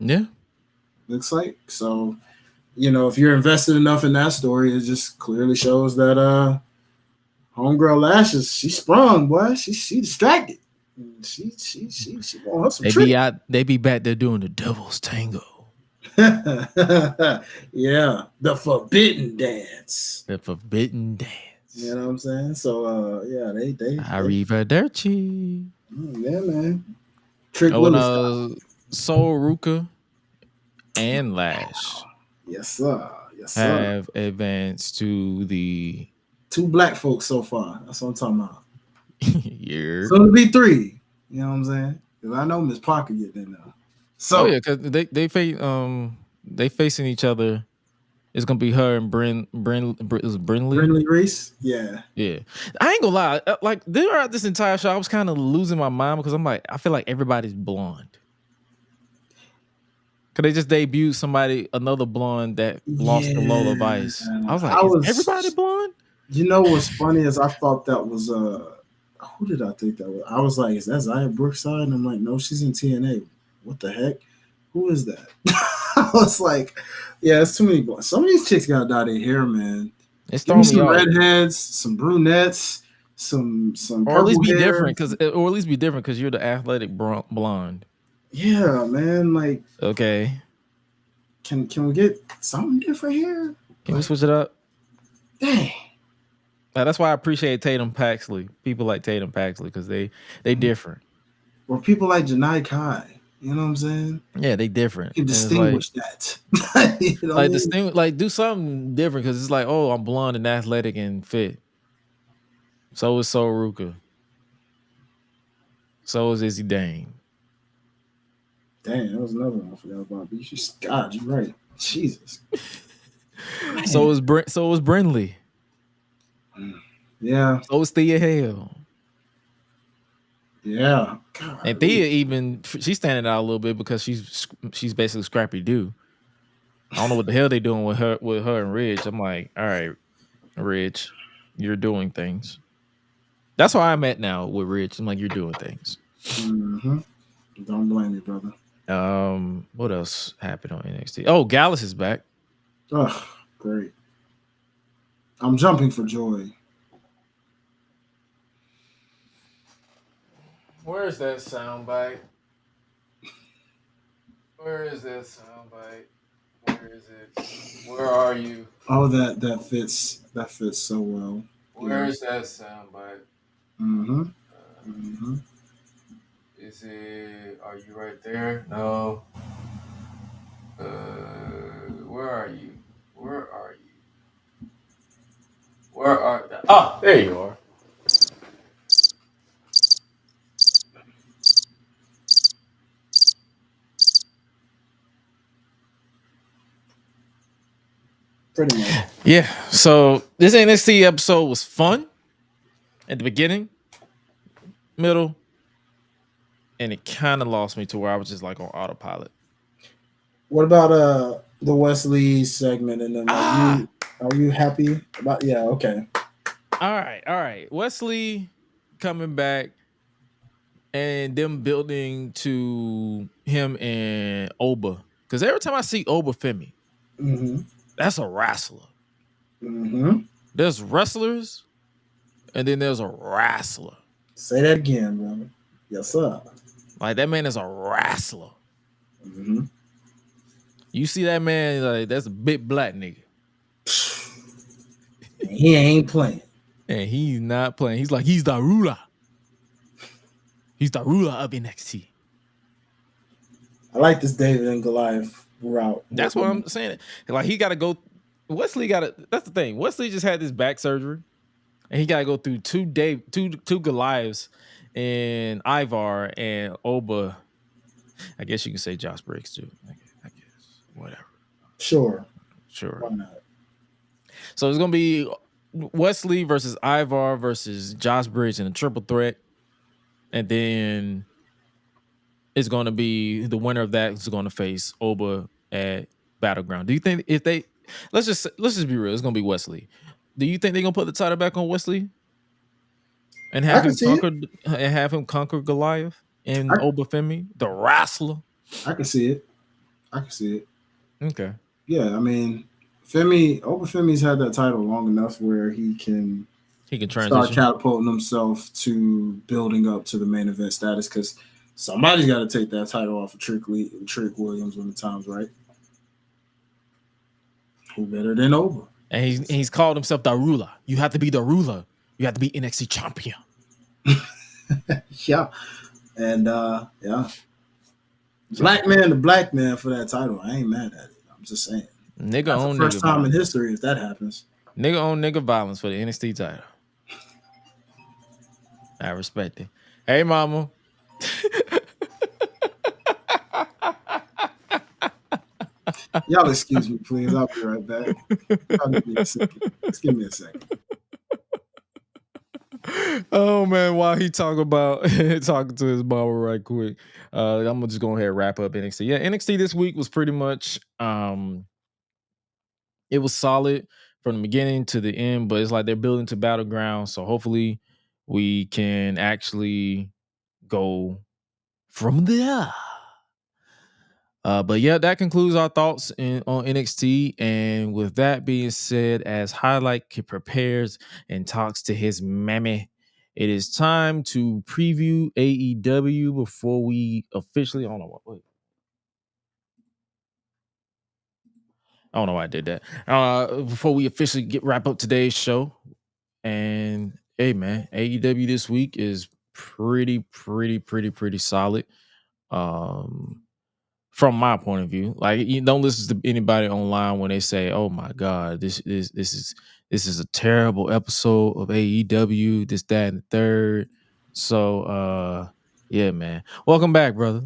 Yeah, looks like so. If you're invested enough in that story, it just clearly shows that homegirl Lashes, she sprung, boy. She distracted. She want her some trick. They be back there doing the devil's tango. Yeah, the forbidden dance. The forbidden dance. You know what I'm saying? So they Arrivederci. Yeah, man. Trick Willis. Soul Ruka and Lash. Yes, sir. Have advanced to the 2 black folks so far. That's what I'm talking about. Yeah. So it'll be 3. You know what I'm saying? Because I know Miss Parker getting in there. So because they facing each other. It's gonna be her and Brinley Reese. Yeah. I ain't gonna lie. Like throughout this entire show, I was kind of losing my mind because I'm like, I feel like everybody's blonde. Cause they just debuted another blonde that lost to Lola Vice. I was like, is everybody blonde? You know what's funny is I thought that was who did I think that was? I was like, is that Zaya Brookside? And I'm like, no, she's in TNA. What the heck? Who is that? I was like, yeah, it's too many blondes. Some of these chicks got dye their hair, man. It's throwing me some off. Redheads, some brunettes, some or at least be different because you're the athletic blonde. Yeah, man. Like, okay, can we get something different here? Can we switch it up? Dang. That's why I appreciate Tatum Paxley. People like Tatum Paxley because they different. Or people like Janai Kai. You know what I'm saying? Yeah, they different. You can distinguish that. Do something different because it's like, oh, I'm blonde and athletic and fit. So is Soul Ruka. So is Izzy Dane. Damn, that was another one I forgot about. God, you're right. Jesus. So is Brinley. Yeah. So is Thea Hale. Yeah. God, and Thea she's standing out a little bit because she's basically Scrappy Doo. I don't know what the hell they doing with her and Ridge. I'm like, all right, Ridge, you're doing things. That's where I'm at now with Ridge. I'm like, you're doing things. Mm-hmm. Don't blame me, brother. What else happened on NXT? Oh, Gallus is back. Ugh, great. I'm jumping for joy. Where's that soundbite? Where is that soundbite? Where is it? Where are you? Oh, that fits so well. Where is that soundbite? Mm-hmm. Uh, Mm-hmm. is it? Are you right there? No. Where are you? Where are you? Where are? Ah, there you are. Pretty much. Yeah. So this NXT episode was fun at the beginning, middle, and it kind of lost me to where I was just like on autopilot. What about the Wesley segment and then are you happy about okay. All right. Wesley coming back and them building to him and Oba. Because every time I see Oba Femi, Mm-hmm. that's a wrestler. Mm-hmm. There's wrestlers and then there's a wrestler. Say that again, brother. Yes, sir. Like that man is a wrestler. Mm-hmm. You see that man, like that's a big black nigga. He ain't playing. And he's not playing. He's the ruler. He's the ruler of NXT. I like this David and Goliath route. That's what I'm saying. Like he gotta go. Wesley gotta, that's the thing. Wesley just had this back surgery. And he gotta go through two Goliaths and Ivar and Oba. I guess you can say Josh Briggs too. I guess. Whatever. Sure. Sure. Why not? So it's gonna be Wesley versus Ivar versus Josh Briggs in a triple threat, and then it's gonna be the winner of that is gonna face Oba at Battleground. Do you think if they let's just be real, it's gonna be Wesley. Do you think they're gonna put the title back on Wesley and I can see conquer Goliath and I, Oba Femi, the wrestler? I can see it. I can see it. Okay. Yeah, I mean, Oba Femi's had that title long enough where he can transition. start catapulting himself to building up to the main event status because somebody's got to take that title off of Trick Williams when the time's right. Who better than Oba? And he's called himself the ruler. You have to be the ruler. You have to be NXT champion. Yeah. And yeah. Black man for that title. I ain't mad at it. I'm just saying. Nigga That's own the first nigga time violence. in history if that happens. Nigga own nigga violence for the NXT title. I respect it. Hey, mama. Y'all excuse me, please. I'll be right back. Just give me a second. Oh man, while he talking to his mama right quick, I'm gonna just go ahead and wrap up NXT. Yeah, NXT this week was pretty much it was solid from the beginning to the end, but it's like they're building to Battleground, so hopefully we can actually go from there. But yeah, that concludes our thoughts on NXT. And with that being said, as Highlight prepares and talks to his mammy, it is time to preview AEW before we officially. I don't know what. I don't know why I did that. Before we officially wrap up today's show, and hey man, AEW this week is pretty solid. From my point of view, like you don't listen to anybody online when they say, "Oh my God, this is a terrible episode of AEW." This, that, and the third. So, yeah, man, welcome back, brother.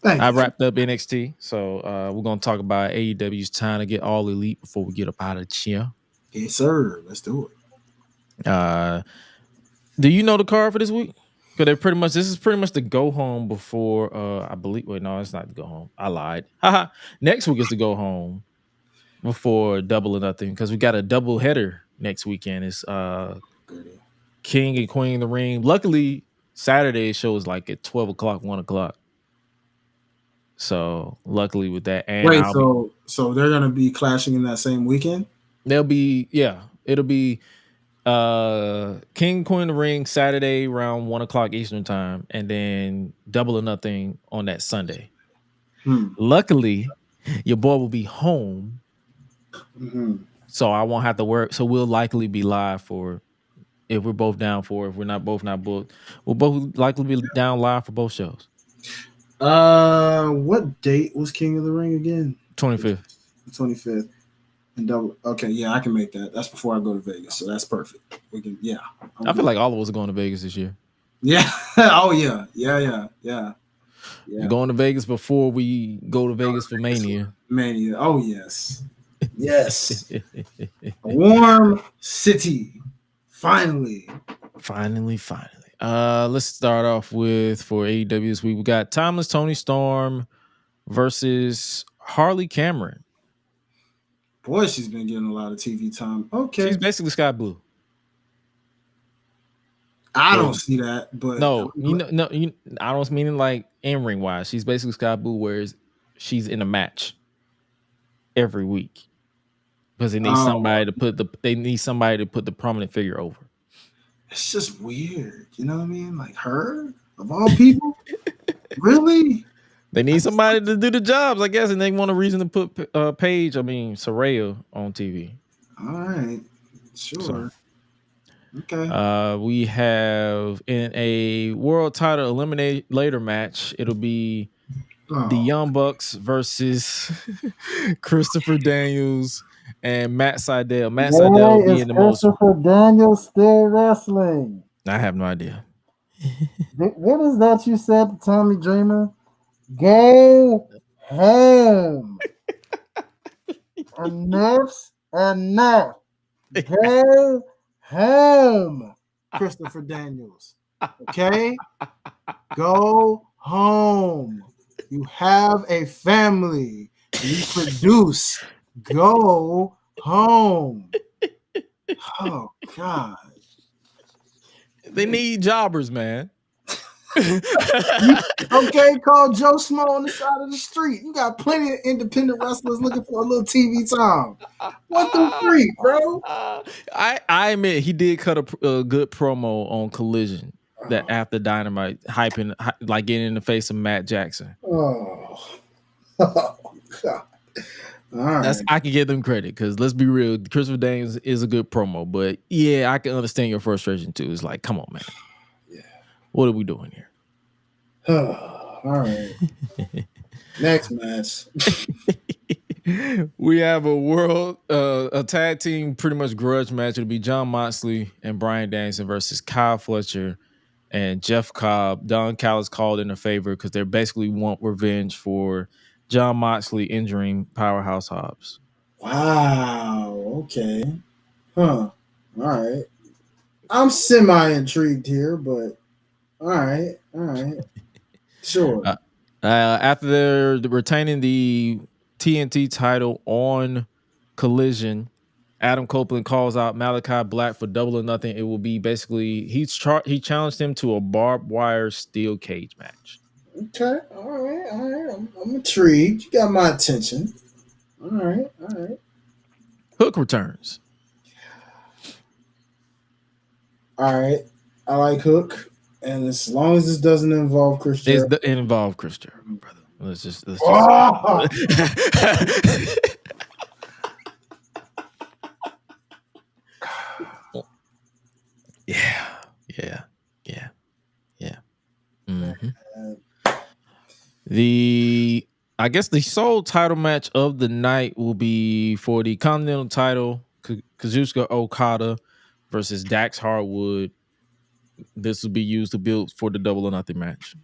I wrapped up NXT, so we're gonna talk about AEW's time to get all elite before we get up out of here. Yes, sir. Let's do it. Do you know the card for this week? Because this is pretty much the go home before I believe. Wait, no, it's not the go home. I lied. Haha. Next week is the go home before Double or Nothing because we got a double header next weekend. It's King and Queen in the Ring. Luckily, Saturday's show is like at 12 o'clock, 1 o'clock. So luckily with that, and Wait, so they're gonna be clashing in that same weekend? it'll be King Queen of the Ring Saturday around 1 o'clock Eastern time, and then Double or Nothing on that Sunday. Luckily, your boy will be home, so I won't have to work. So we'll likely be live for, if we're both down for. If we're not booked, we'll both likely be down live for both shows. What date was King of the Ring again? 25th. 25th. And double. Okay, yeah, I can make that. That's before I go to Vegas, so that's perfect. We can, yeah. I feel like all of us are going to Vegas this year. Yeah. Oh yeah. Yeah. You're going to Vegas before we go to Vegas for Mania. Mania. Oh yes. Yes. A warm city. Finally. Let's start off with, for AEW this week, we got Timeless Tony Storm versus Harley Cameron. Boy, she's been getting a lot of TV time. Okay. She's basically Sky Blue. I don't see that, but I don't mean like in ring wise. She's basically Sky Blue, whereas she's in a match every week because they need somebody to put the prominent figure over. It's just weird, you know what I mean? Like her of all people, really? They need somebody to do the jobs, I guess, and they want a reason to put Saraya on TV. All right, sure. So, okay. We have in a world title eliminator match. It'll be the Young Bucks versus Christopher Daniels and Matt Sydal. Matt Sydal will be in the most. Christopher Daniels still wrestling? I have no idea. What is that you said to Tommy Dreamer? Go home. Enough's enough. Go home. Christopher Daniels. Okay? Go home. You have a family. You produce. Go home. Oh, God. They need jobbers, man. Okay, call Joe Smo on the side of the street. You got plenty of independent wrestlers looking for a little TV time. What the freak, bro? I admit he did cut a good promo on Collision that after Dynamite, like getting in the face of Matt Jackson. Oh God. All right. I can give them credit because let's be real, Christopher Daniels is a good promo, but yeah, I can understand your frustration too. It's like, come on, man. Yeah. What are we doing here? All right. Next match. We have a tag team pretty much grudge match. It'll be Jon Moxley and Bryan Danielson versus Kyle Fletcher and Jeff Cobb. Don Callis called in a favor because they basically want revenge for Jon Moxley injuring Powerhouse Hobbs. Wow. Okay. Huh. All right. I'm semi-intrigued here, but all right. Sure. After they're retaining the TNT title on Collision, Adam Copeland calls out Malachi Black for Double or Nothing. It will be basically he challenged him to a barbed wire steel cage match. Okay, all right. I'm intrigued. You got my attention. All right. Hook returns. All right, I like Hook, and as long as this doesn't involve Chris Jericho. It involved Chris Jericho, brother. Let's just Oh! Yeah. Mm-hmm. I guess the sole title match of the night will be for the Continental title, Kazuchika Okada versus Dax Harwood. This will be used to build for the Double or Nothing match.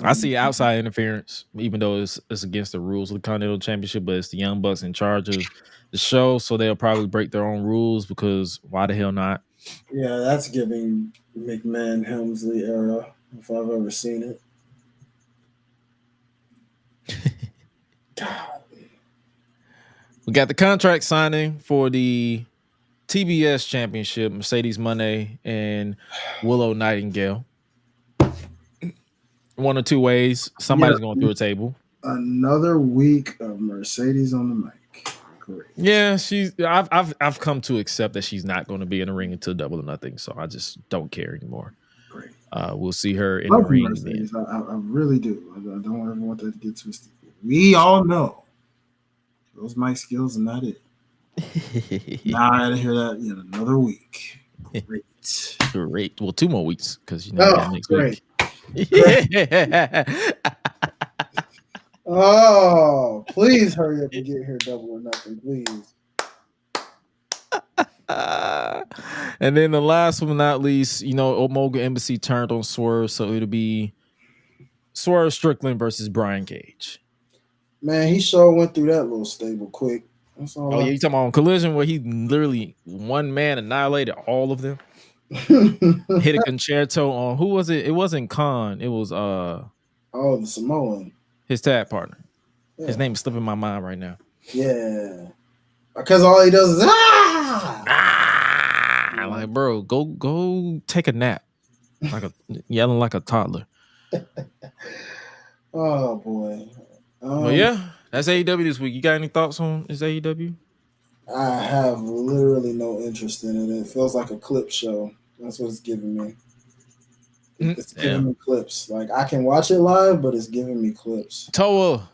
I see outside interference, even though it's against the rules of the Continental Championship, but it's the Young Bucks in charge of the show, so they'll probably break their own rules because why the hell not? Yeah, that's giving McMahon Helmsley era if I've ever seen it. God. We got the contract signing for the TBS Championship, Mercedes Moné and Willow Nightingale. one or two ways. Somebody's going through a table. Another week of Mercedes on the mic. Great. Yeah, I've come to accept that she's not going to be in the ring until Double or Nothing, so I just don't care anymore. Great. We'll see her in the ring. Mercedes. I really do. I don't ever want that to get twisted. We all know those mic skills are not it. Now I gotta hear that yet another week. Great. Well, 2 more weeks because next week. Yeah. Oh, please hurry up and get here, Double or Nothing, please. And then the last but not least, Omega Embassy turned on Swerve, so it'll be Swerve Strickland versus Brian Cage. Man, he sure went through that little stable quick. That's all. You talking about on Collision where he literally one man annihilated all of them? Hit a concerto on who was it? It wasn't Khan. It was the Samoan. His tag partner. Yeah. His name is slipping my mind right now. Yeah. Because all he does is like, bro, go take a nap. Yelling like a toddler. Oh boy. Well, yeah, that's AEW this week. You got any thoughts on this AEW? I have literally no interest in it. It feels like a clip show. That's what it's giving me. It's giving me clips. Like I can watch it live, but it's giving me clips. Toa,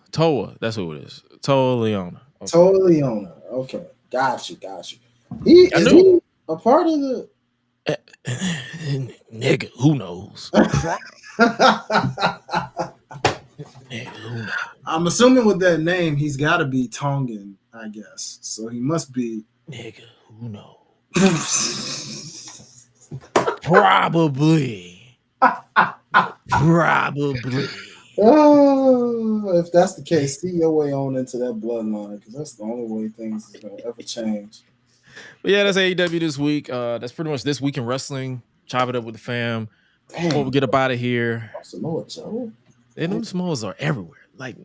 that's who it is. Toa Leona. Okay. Toa Leona. Okay, got you. Is he a part of the? Nigga, who knows? I'm assuming with that name, he's got to be Tongan, I guess. So he must be. Nigga, who knows? Probably. Oh, if that's the case, see your way on into that bloodline because that's the only way things is gonna ever change. But yeah, that's AEW this week. That's pretty much this week in wrestling. Chop it up with the fam. Before we get up out of here. Samoa Joe. And them Samoas are everywhere. Like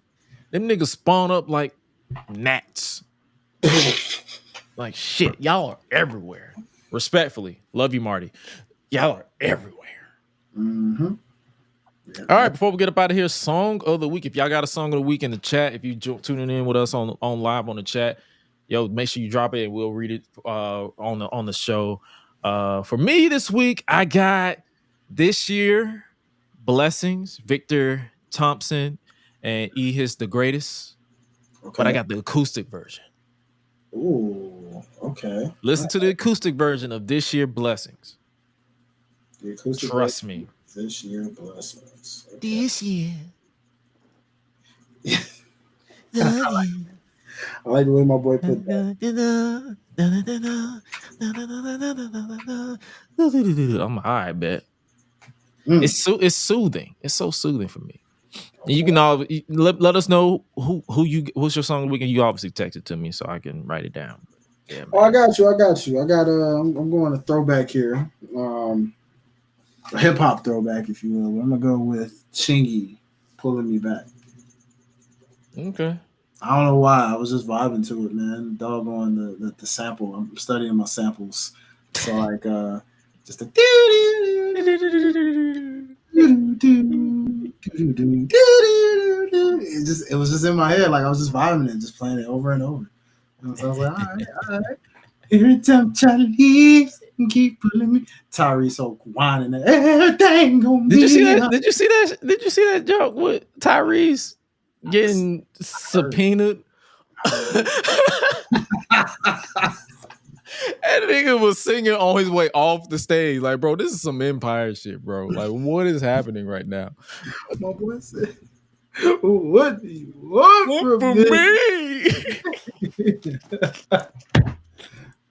them niggas spawn up like gnats. Like shit. Y'all are everywhere. Respectfully. Love you, Marty. Y'all are everywhere. Mm-hmm. Yeah. All right, before we get up out of here, song of the week. If y'all got a song of the week in the chat, if you tuning in with us on live on the chat, make sure you drop it and we'll read it on the show. For me this week, I got This Year, Blessings, Victor Thompson, and His the Greatest. Okay. But I got the acoustic version. Ooh, okay. Listen to the acoustic version of This Year, Blessings. The acoustic Trust me. This Year, Blessings. Okay. This year. I like the way my boy put that. I'm all right, bet. It's soothing. It's so soothing for me. And you can all let us know what's your song of the week, and you obviously text it to me so I can write it down. Yeah, I got you. I'm going to throwback here. A hip hop throwback, if you will. I'm gonna go with Chingy, Pulling Me Back. Okay. I don't know why. I was just vibing to it, man. Doggone the sample. I'm studying my samples. So like just a it was just in my head. Like I was just vibing it, just playing it over and over. And so I was like, all right. Every time Charlie leaves and keep pulling me. Tyrese so whining everything gonna be. Did you see that? Did you see that joke with Tyrese getting subpoenaed? That nigga was singing on his way off the stage. Like, bro, this is some Empire shit, bro. Like, what is happening right now? My boy said, what do you want from me?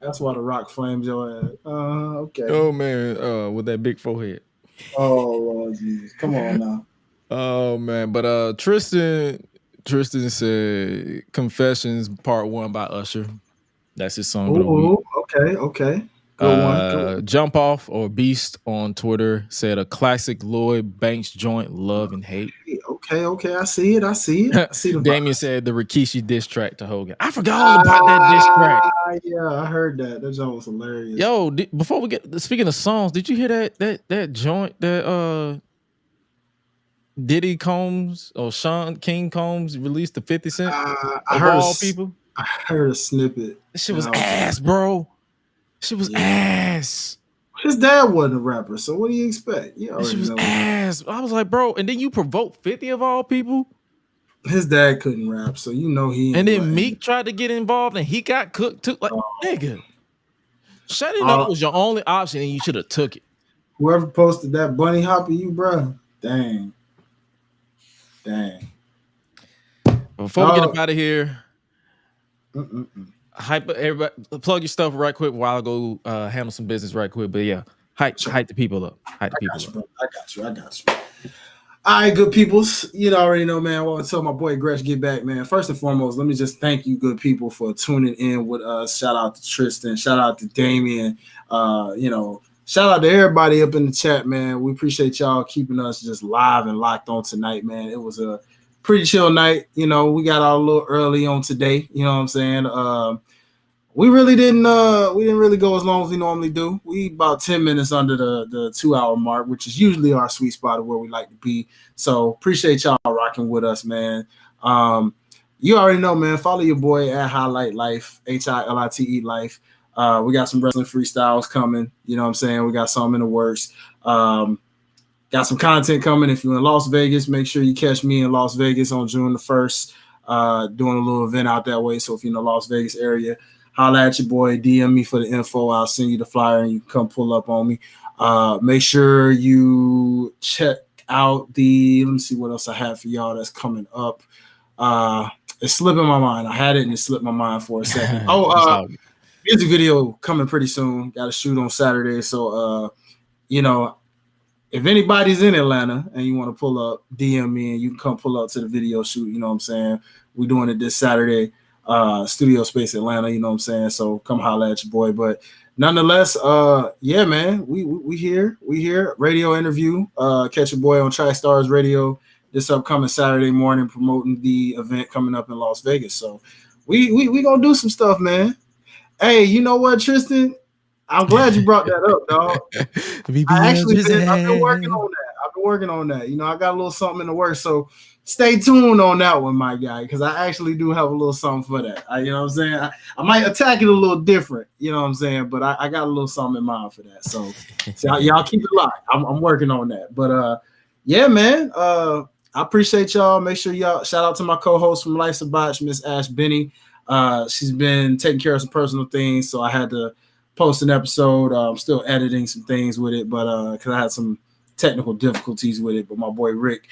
That's why the Rock flames your ass. Okay. Oh man, with that big forehead. Oh Lord Jesus. Come on now. Oh man, but Tristan said Confessions Part 1 by Usher. That's his song. Oh, okay. Good one. Jump Off or Beast on Twitter said a classic Lloyd Banks joint, Love and Hate. Okay. I see it. I see the Damien said the Rikishi diss track to Hogan. I forgot all about that diss track. Yeah, I heard that. That joint was hilarious. Yo, before we get speaking of songs, did you hear that joint that Diddy Combs or Sean King Combs released the 50 Cent I of heard all people. I heard a snippet. This shit was ass, bro. Shit was ass. His dad wasn't a rapper, so what do you expect? You This shit already was know. ass. I was like, bro, and then you provoke 50 of all people. His dad couldn't rap, so you know he. And then Meek tried to get involved, and he got cooked too. Like, nigga, shutting up was your only option, and you should have took it. Whoever posted that bunny hop of you, bro, dang. Before we get up out of here, hype everybody, plug your stuff right quick while I go handle some business right quick. But yeah, hype the people up. Hype the people up. I got you. All right, good peoples. You already know, man. I want to tell my boy Gresh get back, man. First and foremost, let me just thank you, good people, for tuning in with us. Shout out to Tristan. Shout out to Damien. Shout out to everybody up in the chat, man. We appreciate y'all keeping us just live and locked on tonight, man. It was a pretty chill night. We got out a little early on today. You know what I'm saying? We didn't really go as long as we normally do. We about 10 minutes under the 2-hour mark, which is usually our sweet spot of where we like to be. So appreciate y'all rocking with us, man. You already know, man. Follow your boy at Highlight Life, HILITE Life. We got some wrestling freestyles coming. You know what I'm saying? We got some in the works. Got some content coming. If you're in Las Vegas, make sure you catch me in Las Vegas on June the 1st, doing a little event out that way. So if you're in the Las Vegas area, holla at your boy, DM me for the info. I'll send you the flyer and you can come pull up on me. Make sure you check out let me see what else I have for y'all that's coming up. It's slipping my mind. I had it and it slipped my mind for a second. Music video coming pretty soon. Got to shoot on Saturday. So, if anybody's in Atlanta and you want to pull up, DM me and you can come pull up to the video shoot. You know what I'm saying? We're doing it this Saturday. Studio Space Atlanta, you know what I'm saying? So come holler at your boy. But nonetheless, yeah, man, we here. Radio interview. Catch your boy on Tri-Stars Radio this upcoming Saturday morning, promoting the event coming up in Las Vegas. So we gonna do some stuff, man. Hey, you know what, Tristan? I'm glad you brought that up, dog. I've been working on that. I got a little something in the works. So stay tuned on that one, my guy, because I actually do have a little something for that. You know what I'm saying? I might attack it a little different, you know what I'm saying? But I got a little something in mind for that. So y'all keep it locked. I'm working on that. But yeah, man. I appreciate y'all. Make sure y'all shout out to my co-host from Life's a Botch, Miss Ash Benny. She's been taking care of some personal things, so I had to post an episode. I'm still editing some things with it, but because I had some technical difficulties with it. But my boy Rick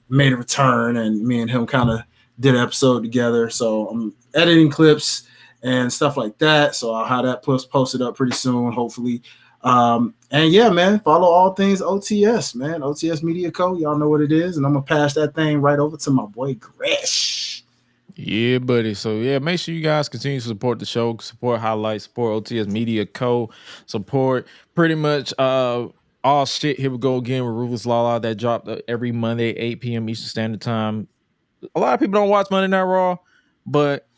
made a return, and me and him kind of did an episode together. So I'm editing clips and stuff like that. So I'll have that posted up pretty soon, hopefully. And yeah, man, follow all things OTS, man. OTS Media Co. Y'all know what it is. And I'm gonna pass that thing right over to my boy Gresh. Yeah, buddy. So yeah, make sure you guys continue to support the show, support Highlight, support OTS Media Co. Support pretty much all shit. Here we go again with Ruthless Lala that dropped every Monday, 8 p.m. Eastern Standard Time. A lot of people don't watch Monday Night Raw, but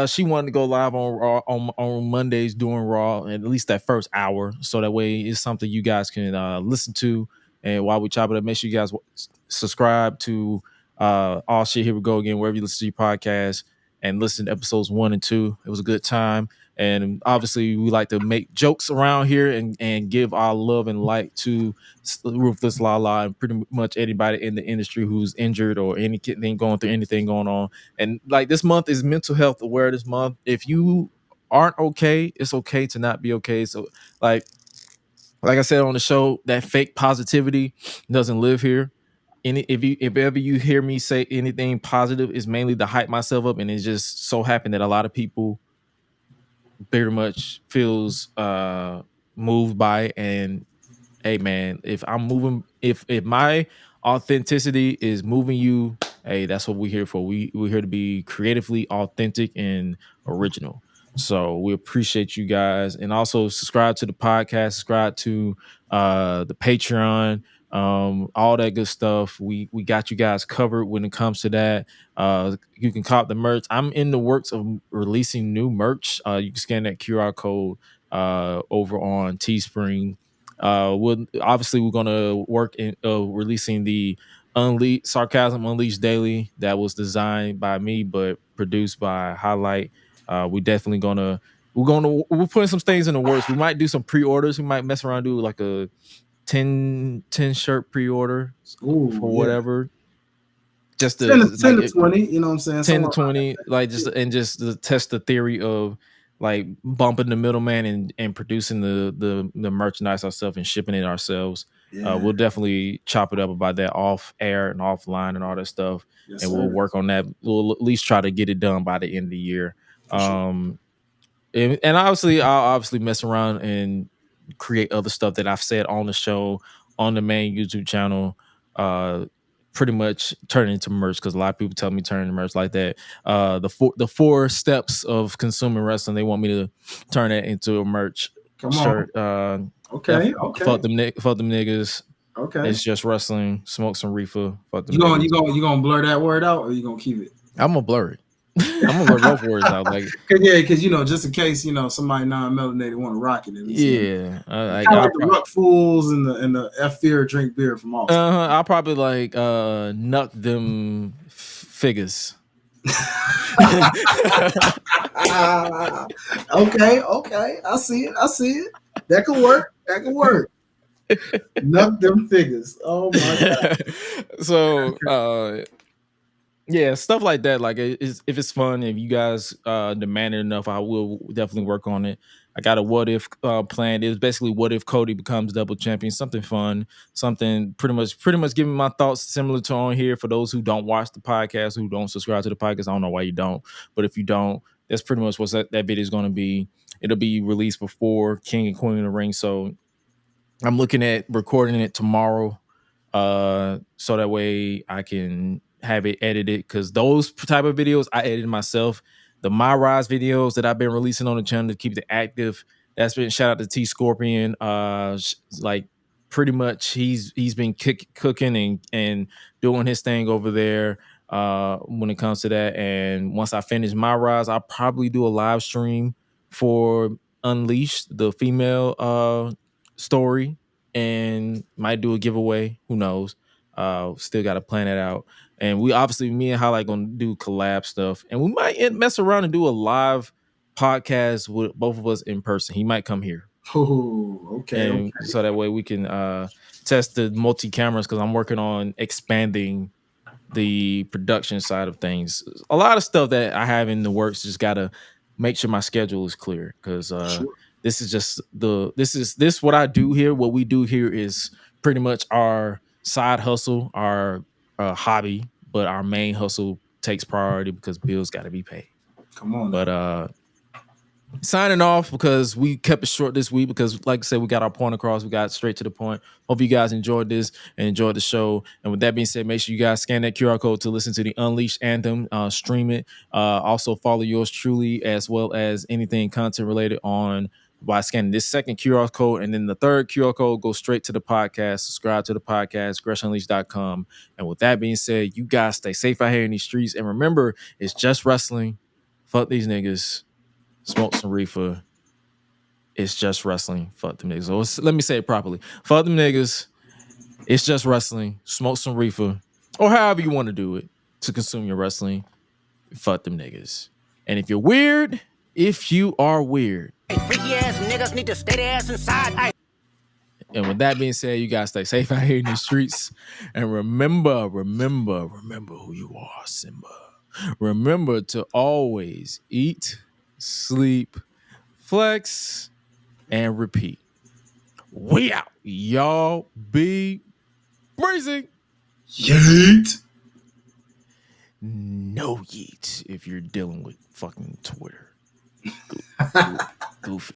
she wanted to go live on Raw on Mondays doing Raw, at least that first hour, so that way it's something you guys can listen to. And while we chop it up, make sure you guys subscribe to all shit. Here we go again, wherever you listen to your podcast, and listen to episodes 1 and 2. It was a good time. And obviously, we like to make jokes around here and give our love and light to Ruthless Lala and pretty much anybody in the industry who's injured or anything going through anything going on. And like this month is Mental Health Awareness Month. If you aren't okay, it's okay to not be okay. So like I said on the show, that fake positivity doesn't live here. If ever you hear me say anything positive, it's mainly to hype myself up, and it just so happened that a lot of people very much feels moved by it. And hey man, if my authenticity is moving you, hey, that's what we're here for. We're here to be creatively authentic and original. So we appreciate you guys, and also subscribe to the podcast, subscribe to the Patreon, all that good stuff. We got you guys covered when it comes to that. You can cop the merch. I'm in the works of releasing new merch. You can scan that QR code over on Teespring. We're gonna work in releasing the Sarcasm Unleashed Daily. That was designed by me, but produced by Highlight. We're putting some things in the works. We might do some pre-orders. We might mess around and do like a 10 shirt pre-order for whatever. Just 10 to like to 20, you know what I'm saying? 10 to 20, like just to test the theory of like bumping the middleman and producing the merchandise ourselves and shipping it ourselves. Yeah. We'll definitely chop it up about that off air and offline and all that stuff. Yes, and sir. We'll work on that. We'll at least try to get it done by the end of the year. Sure. And obviously I'll mess around and create other stuff that I've said on the show, on the main YouTube channel, pretty much turn it into merch, because a lot of people tell me turn into merch like that. The four steps of consuming wrestling, they want me to turn that into a merch shirt. Okay. Fuck them niggas. Okay. It's just wrestling. Smoke some reefer. Fuck them you gonna blur that word out, or you gonna keep it? I'm gonna blur it. I'm gonna blur both words out, like because just in case somebody non-melanated want to rock it. Yeah, like the Ruck Fools and the F Fear drink beer from Austin. I'll probably like nuck them figures. Okay, I see it. That could work. Nuck them figures. Oh my god. So yeah, stuff like that. Like if it's fun, if you guys demand it enough, I will definitely work on it. I got a what if plan. It's basically what if Cody becomes double champion. Something fun, something pretty much giving my thoughts similar to on here. For those who don't watch the podcast, who don't subscribe to the podcast, I don't know why you don't. But if you don't, that's pretty much what that video is going to be. It'll be released before King and Queen of the Ring. So I'm looking at recording it tomorrow, so that way I can have it edited, because those type of videos I edit myself. The My Rise videos that I've been releasing on the channel to keep it active, that's been shout out to T Scorpion. Like pretty much he's been cooking and doing his thing over there when it comes to that. And once I finish My Rise, I'll probably do a live stream for Unleashed, the female story, and might do a giveaway. Who knows? Still got to plan it out. And me and Highlight gonna do collab stuff, and we might mess around and do a live podcast with both of us in person. He might come here. Oh, okay. So that way we can test the multi cameras, because I'm working on expanding the production side of things. A lot of stuff that I have in the works. Just gotta make sure my schedule is clear, because this is just this what I do here. What we do here is pretty much our side hustle, our hobby, but our main hustle takes priority because bills got to be paid. Come on. But signing off, because we kept it short this week, because like I said, we got our point across. We got straight to the point. Hope you guys enjoyed this and enjoyed the show. And with that being said, make sure you guys scan that QR code to listen to the Unleashed anthem. Stream it. Also follow yours truly, as well as anything content related by scanning this second QR code. And then the third QR code goes straight to the podcast. Subscribe to the podcast, GreshUnleashed.com. And with that being said, you guys stay safe out here in these streets. And remember, it's just wrestling. Fuck these niggas. Smoke some reefer. It's just wrestling. Fuck them niggas. So let me say it properly. Fuck them niggas. It's just wrestling. Smoke some reefer. Or however you want to do it to consume your wrestling. Fuck them niggas. And if you are weird. Freaky ass niggas need to stay their ass inside. And with that being said, you guys stay safe out here in the streets. And remember who you are, Simba. Remember to always eat, sleep, flex, and repeat. We out. Y'all be breezy. Yeet. No yeet if you're dealing with fucking Twitter. Goofy.